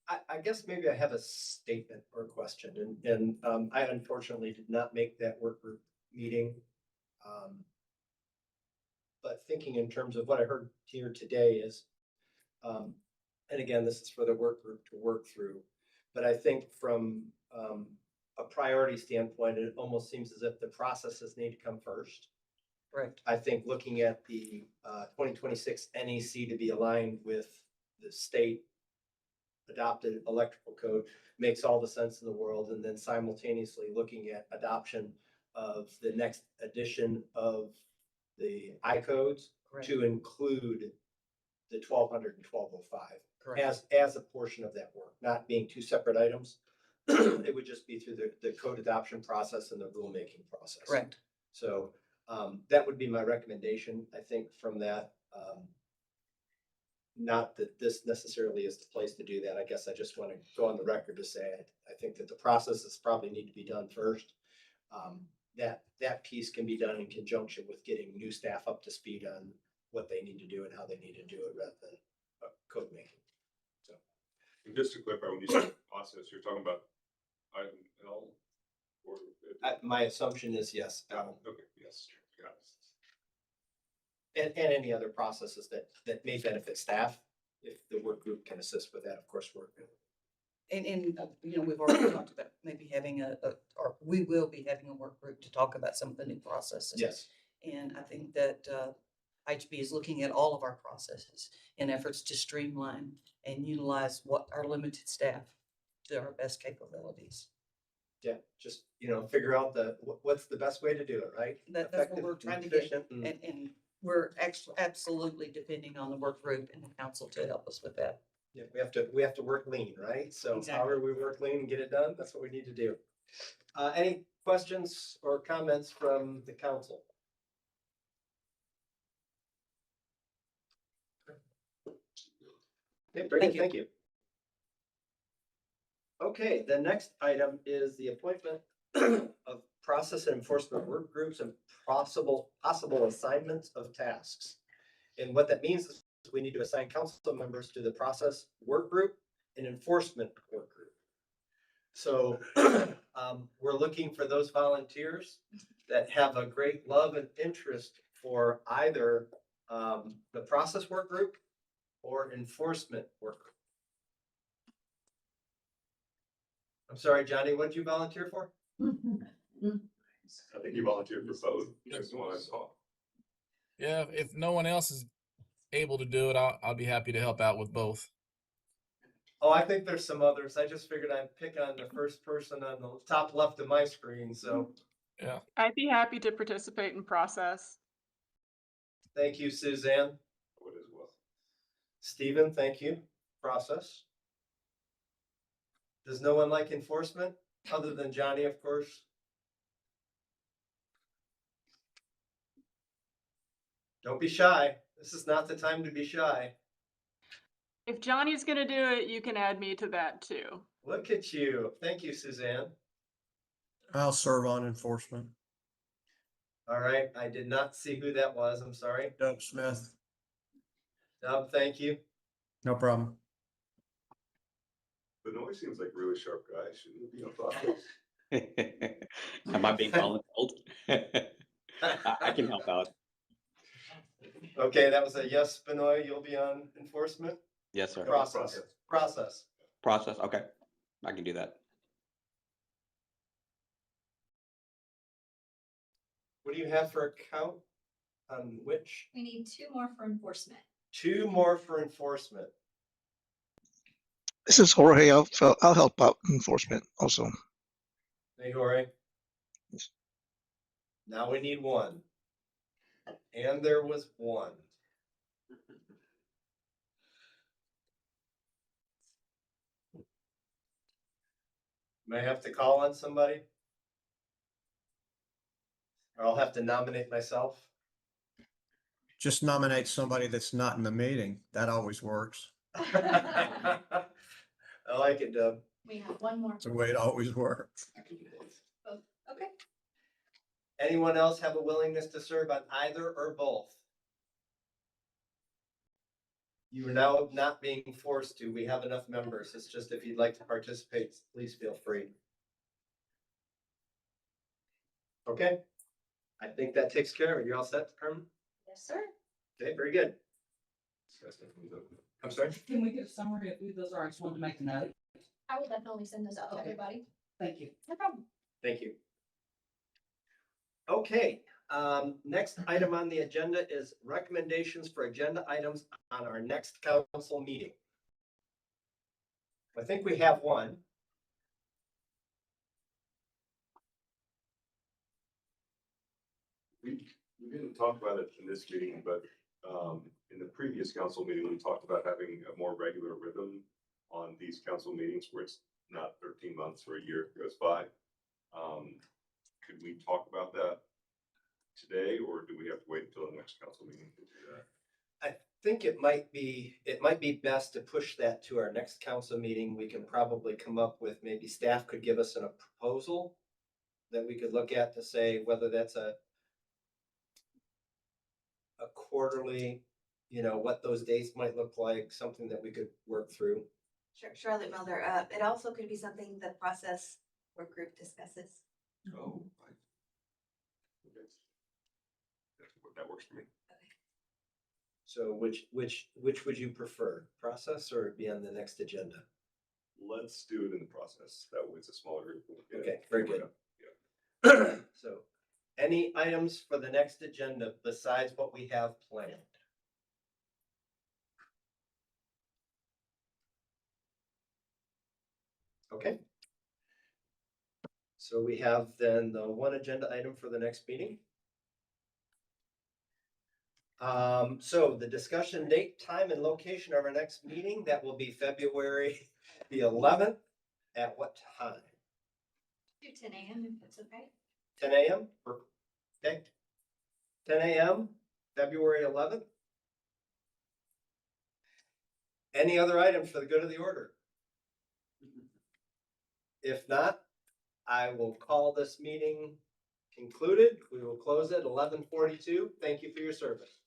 I guess maybe I have a statement or a question, and I unfortunately did not make that work group meeting. But thinking in terms of what I heard here today is, and again, this is for the work group to work through, but I think from a priority standpoint, it almost seems as if the processes need to come first. Correct. I think looking at the 2026 NEC to be aligned with the state adopted electrical code makes all the sense in the world. And then simultaneously looking at adoption of the next edition of the I codes to include the 1200 and 1205 as a portion of that work, not being two separate items. It would just be through the code adoption process and the rulemaking process. Correct. So that would be my recommendation, I think, from that. Not that this necessarily is the place to do that. I guess I just want to go on the record to say I think that the processes probably need to be done first. That piece can be done in conjunction with getting new staff up to speed on what they need to do and how they need to do it rather than code making. So, And just to clarify, when you say process, you're talking about item L or? my assumption is yes. Okay, yes, got it. And any other processes that may benefit staff. If the work group can assist with that, of course, we're good. And you know, we've already talked about maybe having or we will be having a work group to talk about some of the new processes. Yes. And I think that IHB is looking at all of our processes in efforts to streamline and utilize what our limited staff to our best capabilities. Yeah, just, figure out what's the best way to do it, right? That's what we're trying to get. And we're actually absolutely depending on the work group and the council to help us with that. Yeah, we have to work lean, right? So Exactly. however we work lean and get it done, that's what we need to do. Any questions or comments from the council? Okay, very good, thank you. Okay, the next item is the appointment of process and enforcement work groups and possible assignments of tasks. And what that means is we need to assign council members to the process work group and enforcement work group. So we're looking for those volunteers that have a great love and interest for either the process work group or enforcement work group. I'm sorry, Johnny, what did you volunteer for? I think you volunteered for both. That's the one I saw. Yeah, if no one else is able to do it, I'll be happy to help out with both. Oh, I think there's some others. I just figured I'd pick on the first person on the top left of my screen, so. Yeah. I'd be happy to participate in process. Thank you, Suzanne. Would as well. Stephen, thank you. Process. Does no one like enforcement other than Johnny, of course? Don't be shy. This is not the time to be shy. If Johnny's gonna do it, you can add me to that too. Look at you. Thank you, Suzanne. I'll serve on enforcement. All right. I did not see who that was. I'm sorry. Doug Smith. Dub, thank you. No problem. Benoit seems like a really sharp guy. Shouldn't he be on process? Am I being voluntold? I can help out. Okay, that was a yes, Benoit. You'll be on enforcement? Yes, sir. Process. Process. Okay, I can do that. What do you have for account on which? We need 2 more for enforcement. 2 more for enforcement. This is Jorge. I'll help out enforcement also. Hey, Jorge. Now we need 1. And there was 1. May I have to call on somebody? Or I'll have to nominate myself. Just nominate somebody that's not in the meeting. That always works. I like it, Dub. We have 1 more. It's the way it always works. Both. Okay. Anyone else have a willingness to serve on either or both? You are now not being forced to. We have enough members. It's just if you'd like to participate, please feel free. Okay. I think that takes care of it. You're all set, Carmen? Yes, sir. Okay, very good. I'm sorry? Can we get a summary of who those are? I just wanted to make a note. I will definitely send those out to everybody. Thank you. No problem. Thank you. Okay, next item on the agenda is recommendations for agenda items on our next council meeting. I think we have one. We didn't talk about it in this meeting, but in the previous council meeting, we talked about having a more regular rhythm on these council meetings where it's not 13 months or a year goes by. Could we talk about that today, or do we have to wait until the next council meeting to do that? I think it might be best to push that to our next council meeting. We can probably come up with, maybe staff could give us a proposal that we could look at to say whether that's a quarterly, what those dates might look like, something that we could work through. Charlotte Mulder, it also could be something the process work group discusses. Oh, that works for me. So which would you prefer, process or be on the next agenda? Let's do it in the process. That way it's a smaller group. Okay, very good. Yeah. So any items for the next agenda besides what we have planned? Okay. So we have then the one agenda item for the next meeting. So the discussion date, time, and location of our next meeting, that will be February the 11th. At what time? Do 10 a.m. if that's okay. 10 a.m. Okay. 10 a.m. February 11th. Any other items for the good of the order? If not, I will call this meeting concluded. We will close at 11:42. Thank you for your service.